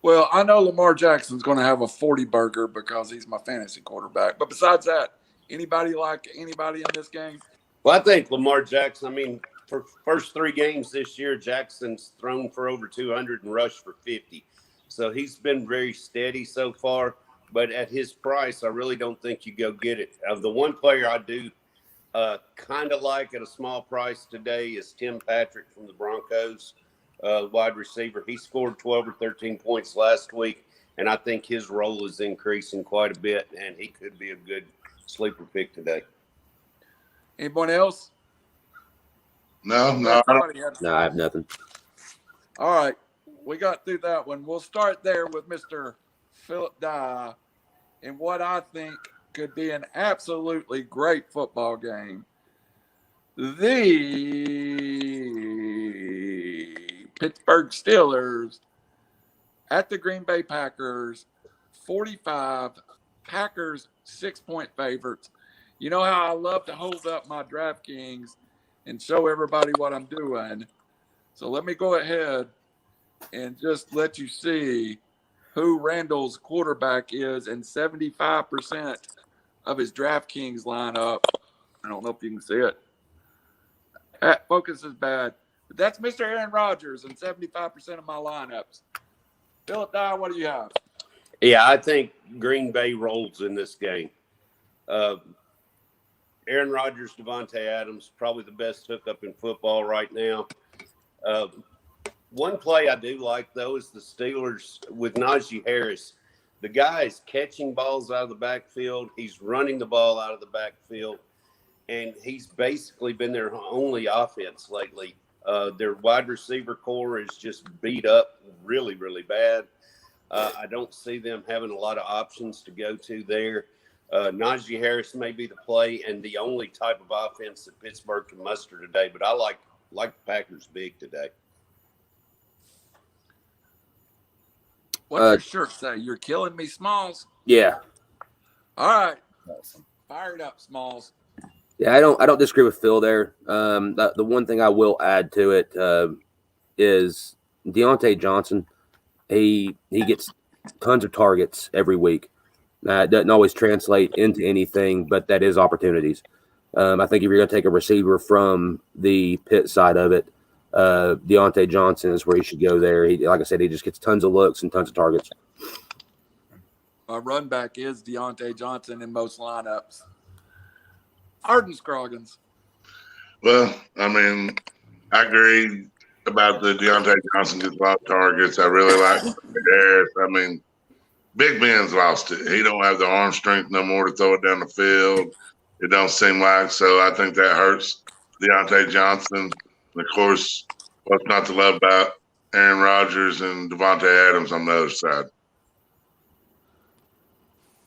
Speaker 1: Well, I know Lamar Jackson's going to have a 40 burger because he's my fantasy quarterback. But besides that, anybody like anybody in this game?
Speaker 2: Well, I think Lamar Jackson, for first 3 games this year, Jackson's thrown for over 200 and rushed for 50. So he's been very steady so far. But at his price, I really don't think you go get it. The one player I do kind of like at a small price today is Tim Patrick from the Broncos, wide receiver. He scored 12 or 13 points last week, and I think his role is increasing quite a bit, and he could be a good sleeper pick today.
Speaker 1: Anyone else?
Speaker 4: No,
Speaker 6: I have nothing.
Speaker 1: All right. We got through that one. We'll start there with Mr. Philip Dye in what I think could be an absolutely great football game. The Pittsburgh Steelers at the Green Bay Packers, 45. Packers 6-point favorites. You know how I love to hold up my DraftKings and show everybody what I'm doing. So let me go ahead and just let you see who Randall's quarterback is and 75% of his DraftKings lineup. I don't know if you can see it. Focus is bad. But that's Mr. Aaron Rodgers and 75% of my lineups. Philip Dye, what do you have?
Speaker 2: Yeah, I think Green Bay rolls in this game. Aaron Rodgers, Devontae Adams, probably the best hookup in football right now. One play I do like, though, is the Steelers with Najee Harris. The guy is catching balls out of the backfield. He's running the ball out of the backfield. And he's basically been their only offense lately. Their wide receiver core is just beat up really, really bad. I don't see them having a lot of options to go to there. Najee Harris may be the play and the only type of offense that Pittsburgh can muster today. But I like the Packers big today.
Speaker 1: What's your shirt say? You're killing me, Smalls.
Speaker 3: Yeah.
Speaker 1: All right. Fire it up, Smalls.
Speaker 3: Yeah, I don't disagree with Phil there. The one thing I will add to it is Deontay Johnson. He gets tons of targets every week. It doesn't always translate into anything, but that is opportunities. I think if you're going to take a receiver from the Pitt side of it, Deontay Johnson is where he should go there. Like I said, he just gets tons of looks and tons of targets.
Speaker 1: Our run back is Deontay Johnson in most lineups. Arden Scroggins.
Speaker 4: Well, I mean, I agree about the Deontay Johnson gets a lot of targets. I really like Harris. I mean, Big Ben's lost it. He don't have the arm strength no more to throw it down the field. It don't seem like. So I think that hurts Deontay Johnson. And of course, what's not to love about Aaron Rodgers and Devontae Adams on the other side.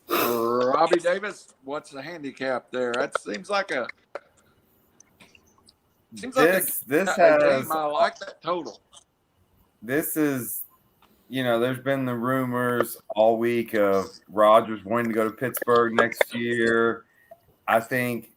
Speaker 1: Robbie Davis, what's the handicap there? That seems like a game. I like that total.
Speaker 5: This is, there's been the rumors all week of Rodgers wanting to go to Pittsburgh next year. I think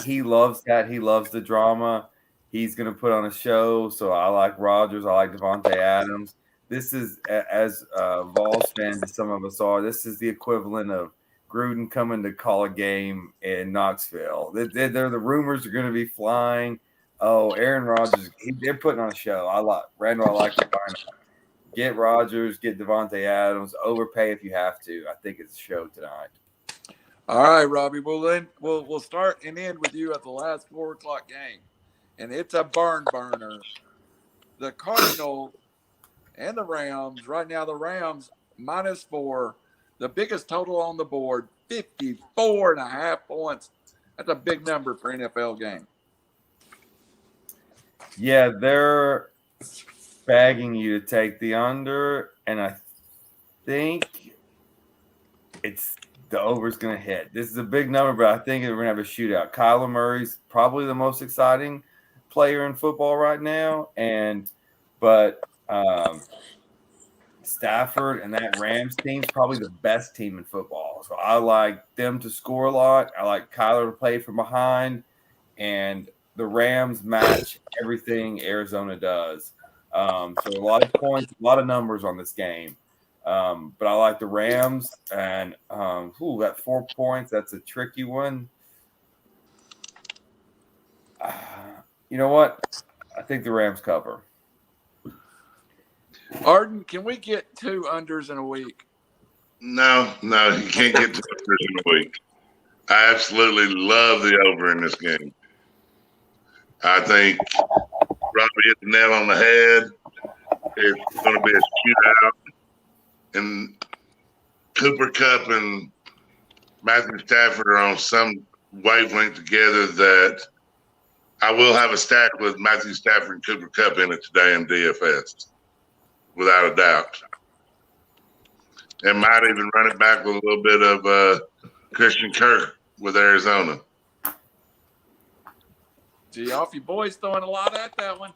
Speaker 5: he loves that. He loves the drama. He's going to put on a show. So I like Rodgers. I like Devontae Adams. This is, as Vols fans, as some of us are, this is the equivalent of Gruden coming to call a game in Knoxville. The rumors are going to be flying. Oh, Aaron Rodgers, they're putting on a show. I like the lineup. Get Rodgers, get Devontae Adams, overpay if you have to. I think it's a show tonight.
Speaker 1: All right, Robbie. We'll start and end with you at the last 4:00 game, and it's a barn burner. The Cardinals and the Rams. Right now, the Rams -4. The biggest total on the board, 54.5 points. That's a big number for an NFL game.
Speaker 5: Yeah, they're begging you to take the under, and I think the over is going to hit. This is a big number, but I think we're going to have a shootout. Kyler Murray's probably the most exciting player in football right now, but Stafford and that Rams team is probably the best team in football. So I like them to score a lot. I like Kyler to play from behind, and the Rams match everything Arizona does. So a lot of points, a lot of numbers on this game. But I like the Rams, and that 4 points, that's a tricky one. You know what? I think the Rams cover.
Speaker 1: Arden, can we get 2 unders in a week?
Speaker 4: No, you can't get to the in a week. I absolutely love the over in this game. I think Robbie hit the nail on the head. It's going to be a shootout. And Cooper Kupp and Matthew Stafford are on some wavelength together that I will have a stack with Matthew Stafford and Cooper Kupp in it today in DFS, without a doubt. And might even run it back with a little bit of Christian Kirk with Arizona.
Speaker 1: Geoff, your boy's throwing a lot at that one.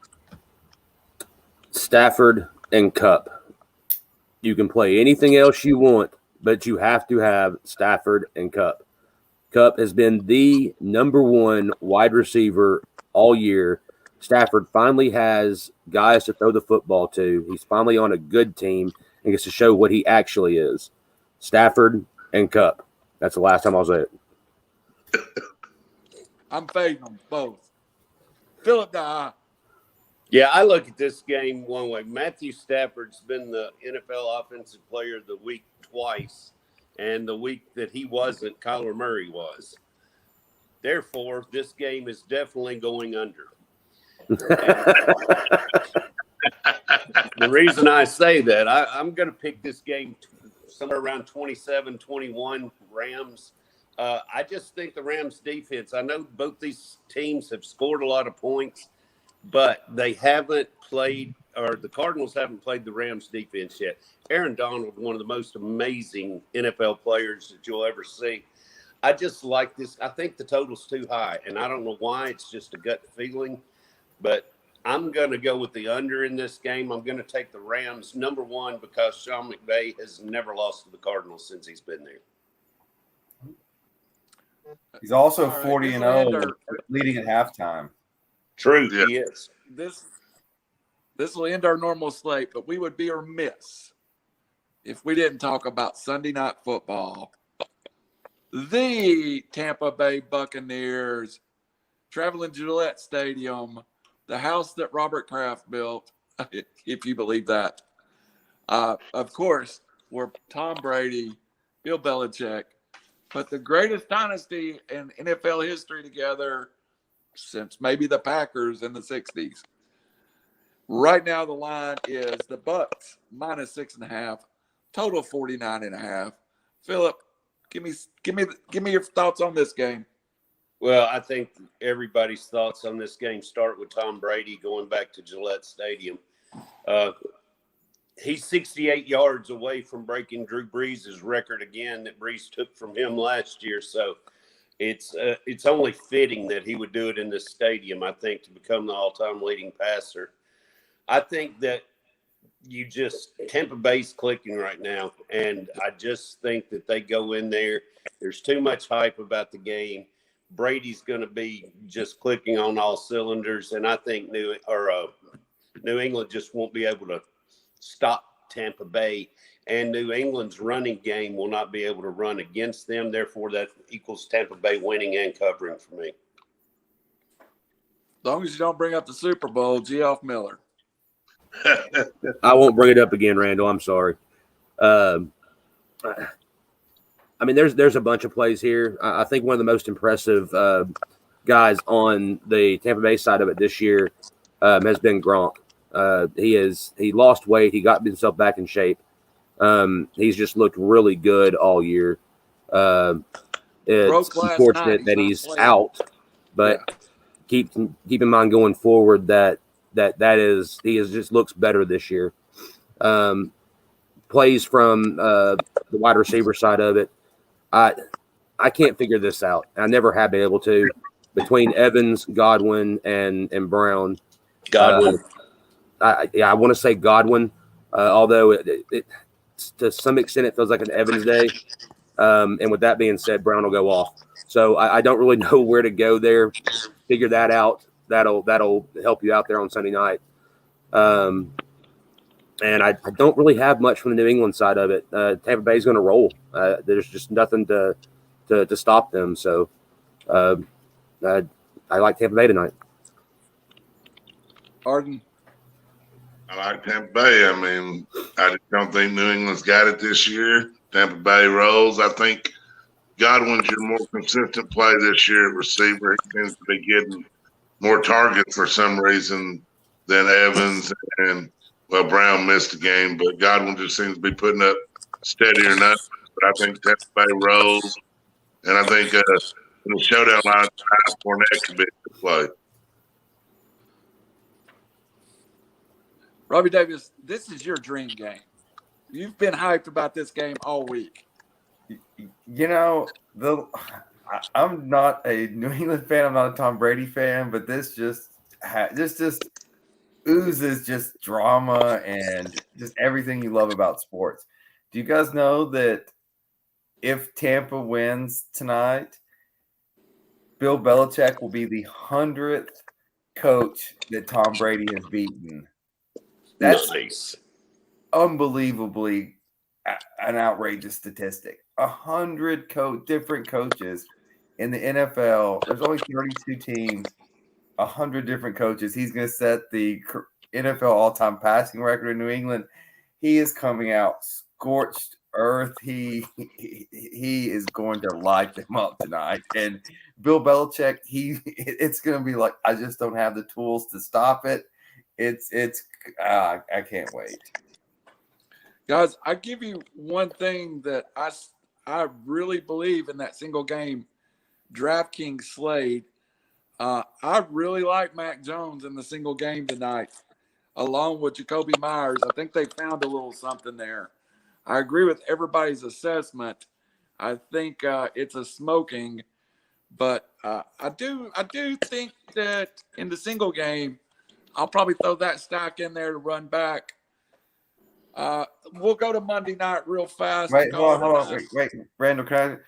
Speaker 3: Stafford and Kupp. You can play anything else you want, but you have to have Stafford and Kupp.
Speaker 6: Kupp has been the number one wide receiver all year. Stafford finally has guys to throw the football to. He's finally on a good team and gets to show what he actually is. Stafford and Kupp. That's the last time I'll say it.
Speaker 1: I'm fading them both. Philip,
Speaker 2: Yeah, I look at this game one way. Matthew Stafford's been the NFL Offensive Player of the Week twice, and the week that he wasn't, Kyler Murray was. Therefore, this game is definitely going under. The reason I say that, I'm going to pick this game somewhere around 27-21 Rams. I just think the Rams defense, I know both these teams have scored a lot of points, but they haven't played, or the Cardinals haven't played the Rams defense yet. Aaron Donald, one of the most amazing NFL players that you'll ever see. I just like this. I think the total's too high, and I don't know why. It's just a gut feeling, but I'm going to go with the under in this game. I'm going to take the Rams, number one, because Sean McVay has never lost to the Cardinals since he's been there.
Speaker 5: He's also
Speaker 1: All right,
Speaker 5: 40-0, leading at halftime.
Speaker 2: True,
Speaker 4: Yeah.
Speaker 2: he is.
Speaker 1: This will end our normal slate, but we would be remiss if we didn't talk about Sunday Night Football. The Tampa Bay Buccaneers traveling to Gillette Stadium, the house that Robert Kraft built, if you believe that. Of course, where Tom Brady, Bill Belichick, put the greatest dynasty in NFL history together since maybe the Packers in the 60s. Right now, the line is the Bucs minus 6.5, total 49.5. Philip, give me your thoughts on this game.
Speaker 2: Well, I think everybody's thoughts on this game start with Tom Brady going back to Gillette Stadium. He's 68 yards away from breaking Drew Brees' record again that Brees took from him last year. So it's only fitting that he would do it in this stadium, I think, to become the all-time leading passer. I think that Tampa Bay's clicking right now, and I just think that they go in there. There's too much hype about the game. Brady's going to be just clicking on all cylinders, and I think New England just won't be able to stop Tampa Bay, and New England's running game will not be able to run against them. Therefore, that equals Tampa Bay winning and covering for me.
Speaker 1: As long as you don't bring up the Super Bowl, Geoff Miller.
Speaker 6: I won't bring it up again, Randall. I'm sorry. I mean, there's a bunch of plays here. I think one of the most impressive guys on the Tampa Bay side of it this year has been Gronk. He lost weight. He got himself back in shape. He's just looked really good all year. It's unfortunate that he's out, but keep in mind going forward that he just looks better this year. Plays from the wide receiver side of it. I can't figure this out. I never have been able to. Between Evans, Godwin, and Brown.
Speaker 2: Godwin.
Speaker 6: I want to say Godwin, although it to some extent it feels like an Evans day. And with that being said, Brown will go off. So I don't really know where to go there. Figure that out. That'll help you out there on Sunday night. And I don't really have much from the New England side of it. Tampa Bay's going to roll. There's just nothing to stop them. So I like Tampa Bay tonight.
Speaker 1: Arden.
Speaker 4: I like Tampa Bay. I mean, I just don't think New England's got it this year. Tampa Bay rolls. I think Godwin's your more consistent play this year at receiver. He seems to be getting more targets for some reason than Evans, and Brown missed a game, but Godwin just seems to be putting up steadier numbers. But I think Tampa Bay rolls, and I think in the showdown line, Fournette could be a good play.
Speaker 1: Robbie Davis, this is your dream game. You've been hyped about this game all week.
Speaker 5: You know, I'm not a New England fan. I'm not a Tom Brady fan, but this just oozes just drama and just everything you love about sports. Do you guys know that if Tampa wins tonight, Bill Belichick will be the 100th coach that Tom Brady has beaten. That's
Speaker 2: nice.
Speaker 5: Unbelievably an outrageous statistic. 100 different coaches in the NFL. There's only 32 teams, 100 different coaches. He's going to set the NFL all-time passing record in New England. He is coming out scorched earth. He is going to light them up tonight. And Bill Belichick, it's going to be like, I just don't have the tools to stop it. I can't wait.
Speaker 1: Guys, I give you one thing that I really believe in that single game DraftKings slate. I really like Mac Jones in the single game tonight, along with Jacoby Myers. I think they found a little something there. I agree with everybody's assessment. I think it's a smoking, but I do think that in the single game, I'll probably throw that stack in there to run back. We'll go to Monday night real fast.
Speaker 5: Wait, hold on. Wait, Randall, can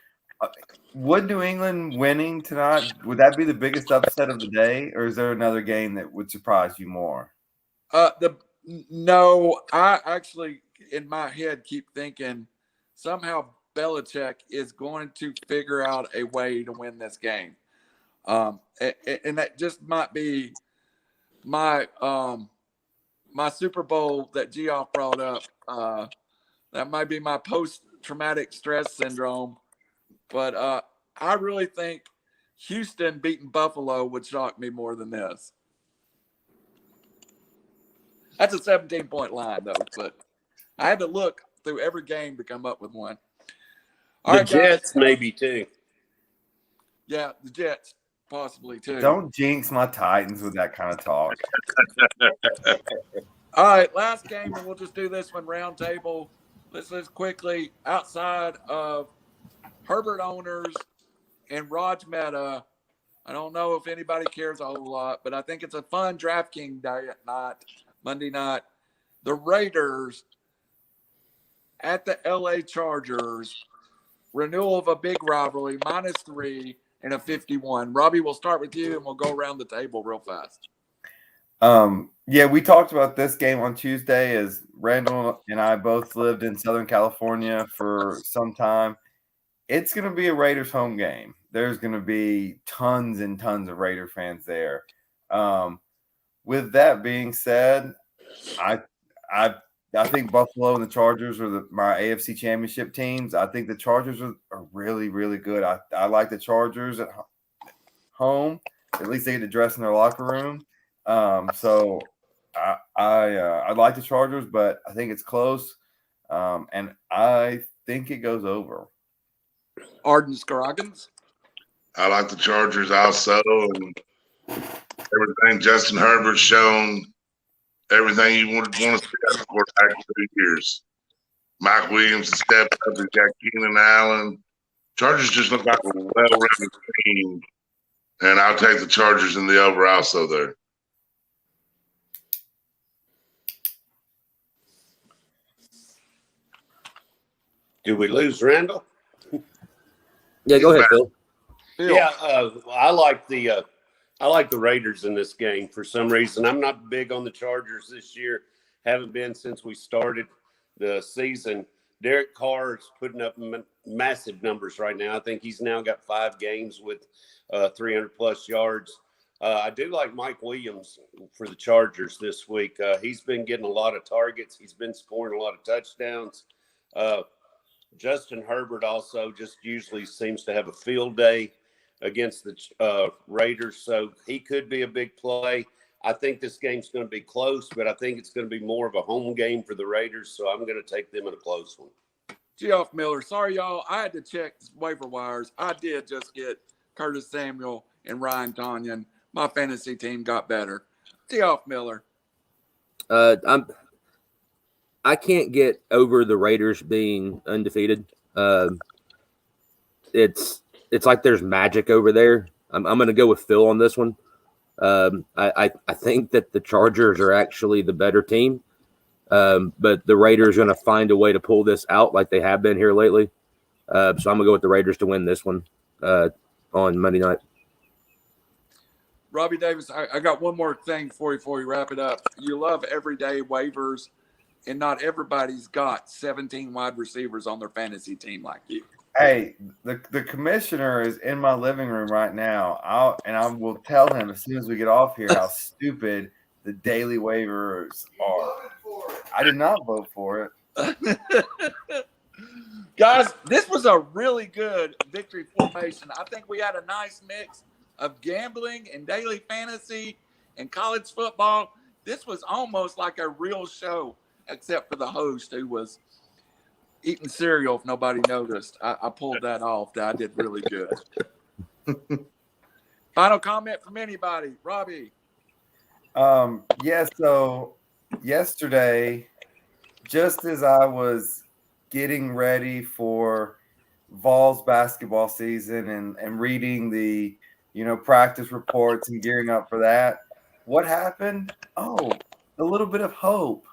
Speaker 5: I? Would New England winning tonight, would that be the biggest upset of the day, or is there another game that would surprise you more?
Speaker 1: No, I actually in my head keep thinking somehow Belichick is going to figure out a way to win this game, and that just might be my Super Bowl that Geoff brought up. That might be my post-traumatic stress syndrome. But I really think Houston beating Buffalo would shock me more than this. That's a 17-point line, though. But I had to look through every game to come up with one. All right,
Speaker 2: Jets
Speaker 1: guys.
Speaker 2: maybe too.
Speaker 1: Yeah, the Jets possibly too.
Speaker 5: Don't jinx my Titans with that kind of talk.
Speaker 1: All right, last game, and we'll just do this one round table. Let's just quickly, outside of Herbert owners and Raj Mehta, I don't know if anybody cares a whole lot, but I think it's a fun DraftKings day at night, Monday night. The Raiders at the L.A. Chargers, renewal of a big rivalry, -3 and a 51. Robbie, we'll start with you, and we'll go around the table real fast.
Speaker 5: Yeah, we talked about this game on Tuesday as Randall and I both lived in Southern California for some time. It's going to be a Raiders home game. There's going to be tons and tons of Raider fans there. With that being said, I think Buffalo and the Chargers are my AFC Championship teams. I think the Chargers are really, really good. I like the Chargers at home. At least they get to dress in their locker room. So I like the Chargers, but I think it's close, and I think it goes over.
Speaker 1: Arden Scroggins.
Speaker 4: I like the Chargers also, and everything Justin Herbert's shown, everything you want to see out of the quarterback for 2 years. Mike Williams has stepped up. He's got Keenan Allen. Chargers just look like a well-rounded team, and I'll take the Chargers in the over also there.
Speaker 2: Do we lose Randall?
Speaker 6: Yeah, go ahead, Phil.
Speaker 2: Yeah, I like the Raiders in this game for some reason. I'm not big on the Chargers this year. Haven't been since we started the season. Derek Carr is putting up massive numbers right now. I think he's now got 5 games with 300-plus yards. I do like Mike Williams for the Chargers this week. He's been getting a lot of targets. He's been scoring a lot of touchdowns. Justin Herbert also just usually seems to have a field day against the Raiders, so he could be a big play. I think this game's going to be close, but I think it's going to be more of a home game for the Raiders, so I'm going to take them in a close one.
Speaker 1: Geoff Miller. Sorry, y'all. I had to check waiver wires. I did just get Curtis Samuel and Ryan Tonyan. My fantasy team got better. Geoff Miller.
Speaker 6: I can't get over the Raiders being undefeated. It's like there's magic over there. I'm going to go with Phil on this one. I think that the Chargers are actually the better team, but the Raiders are going to find a way to pull this out like they have been here lately. So I'm going to go with the Raiders to win this one on Monday night.
Speaker 1: Robbie Davis, I got one more thing for you before we wrap it up. You love everyday waivers, and not everybody's got 17 wide receivers on their fantasy team like you.
Speaker 5: Hey, the commissioner is in my living room right now. I will tell him as soon as we get off here how stupid the daily waivers are. I did not vote for it.
Speaker 1: Guys, this was a really good victory formation. I think we had a nice mix of gambling and daily fantasy and college football. This was almost like a real show, except for the host who was eating cereal if nobody noticed. I pulled that off. I did really good. Final comment from anybody? Robbie.
Speaker 5: Yeah, so yesterday, just as I was getting ready for Vols basketball season and reading the practice reports and gearing up for that, what happened? Oh, a little bit of hope.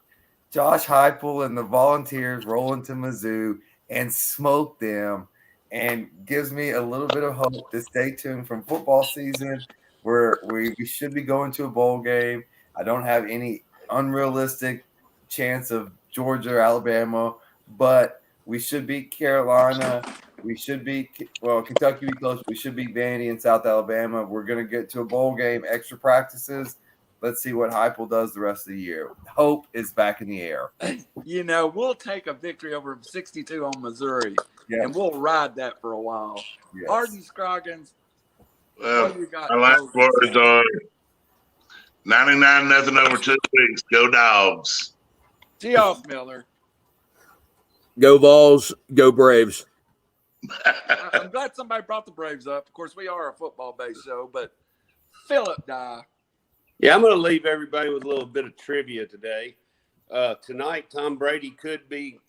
Speaker 5: Josh Heupel and the Volunteers roll into Mizzou and smoke them, and gives me a little bit of hope to stay tuned from football season, where we should be going to a bowl game. I don't have any unrealistic chance of Georgia or Alabama, but we should beat Carolina. We should beat Kentucky. Be close. We should beat Vandy and South Alabama. We're going to get to a bowl game, extra practices. Let's see what Heupel does the rest of the year. Hope is back in the air.
Speaker 1: We'll take a victory over 62 on Missouri, and we'll ride that for a while.
Speaker 5: Yes.
Speaker 1: Arden Scroggins,
Speaker 4: Well,
Speaker 1: you got?
Speaker 4: my last words are 99-0 over 2 weeks. Go Dogs.
Speaker 1: Geoff Miller.
Speaker 6: Go Vols, go Braves.
Speaker 1: I'm glad somebody brought the Braves up. Of course, we are a football-based show, but Philip Dye.
Speaker 2: Yeah, I'm going to leave everybody with a little bit of trivia today. Tonight, Tom Brady could beat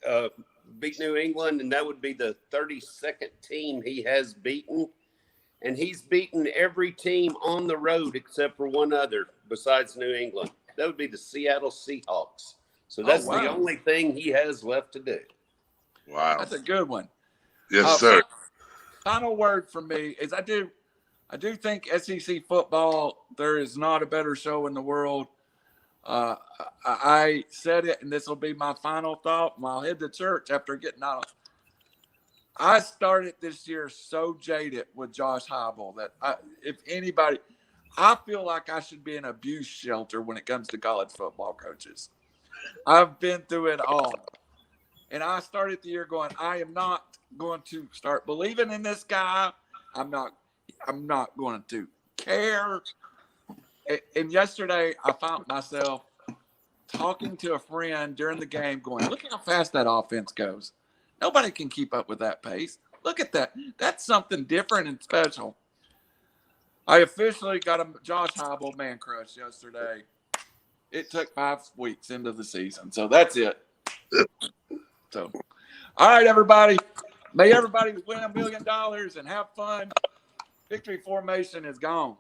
Speaker 2: New England, and that would be the 32nd team he has beaten. And he's beaten every team on the road except for one other besides New England. That would be the Seattle Seahawks. So that's the only thing he has left to do.
Speaker 4: Wow.
Speaker 1: That's a good one.
Speaker 4: Yes, sir.
Speaker 1: Final word from me is I do think SEC football, there is not a better show in the world. I said it, and this will be my final thought. I'll head to church after getting out. I started this year so jaded with Josh Heupel that I feel like I should be in an abuse shelter when it comes to college football coaches. I've been through it all. And I started the year going, I am not going to start believing in this guy. I'm not going to care. And yesterday, I found myself talking to a friend during the game going, look how fast that offense goes. Nobody can keep up with that pace. Look at that. That's something different and special. I officially got a Josh Heupel man crush yesterday. It took 5 weeks into the season. So that's it. So, all right, everybody. May everybody win $1 million and have fun. Victory formation is gone.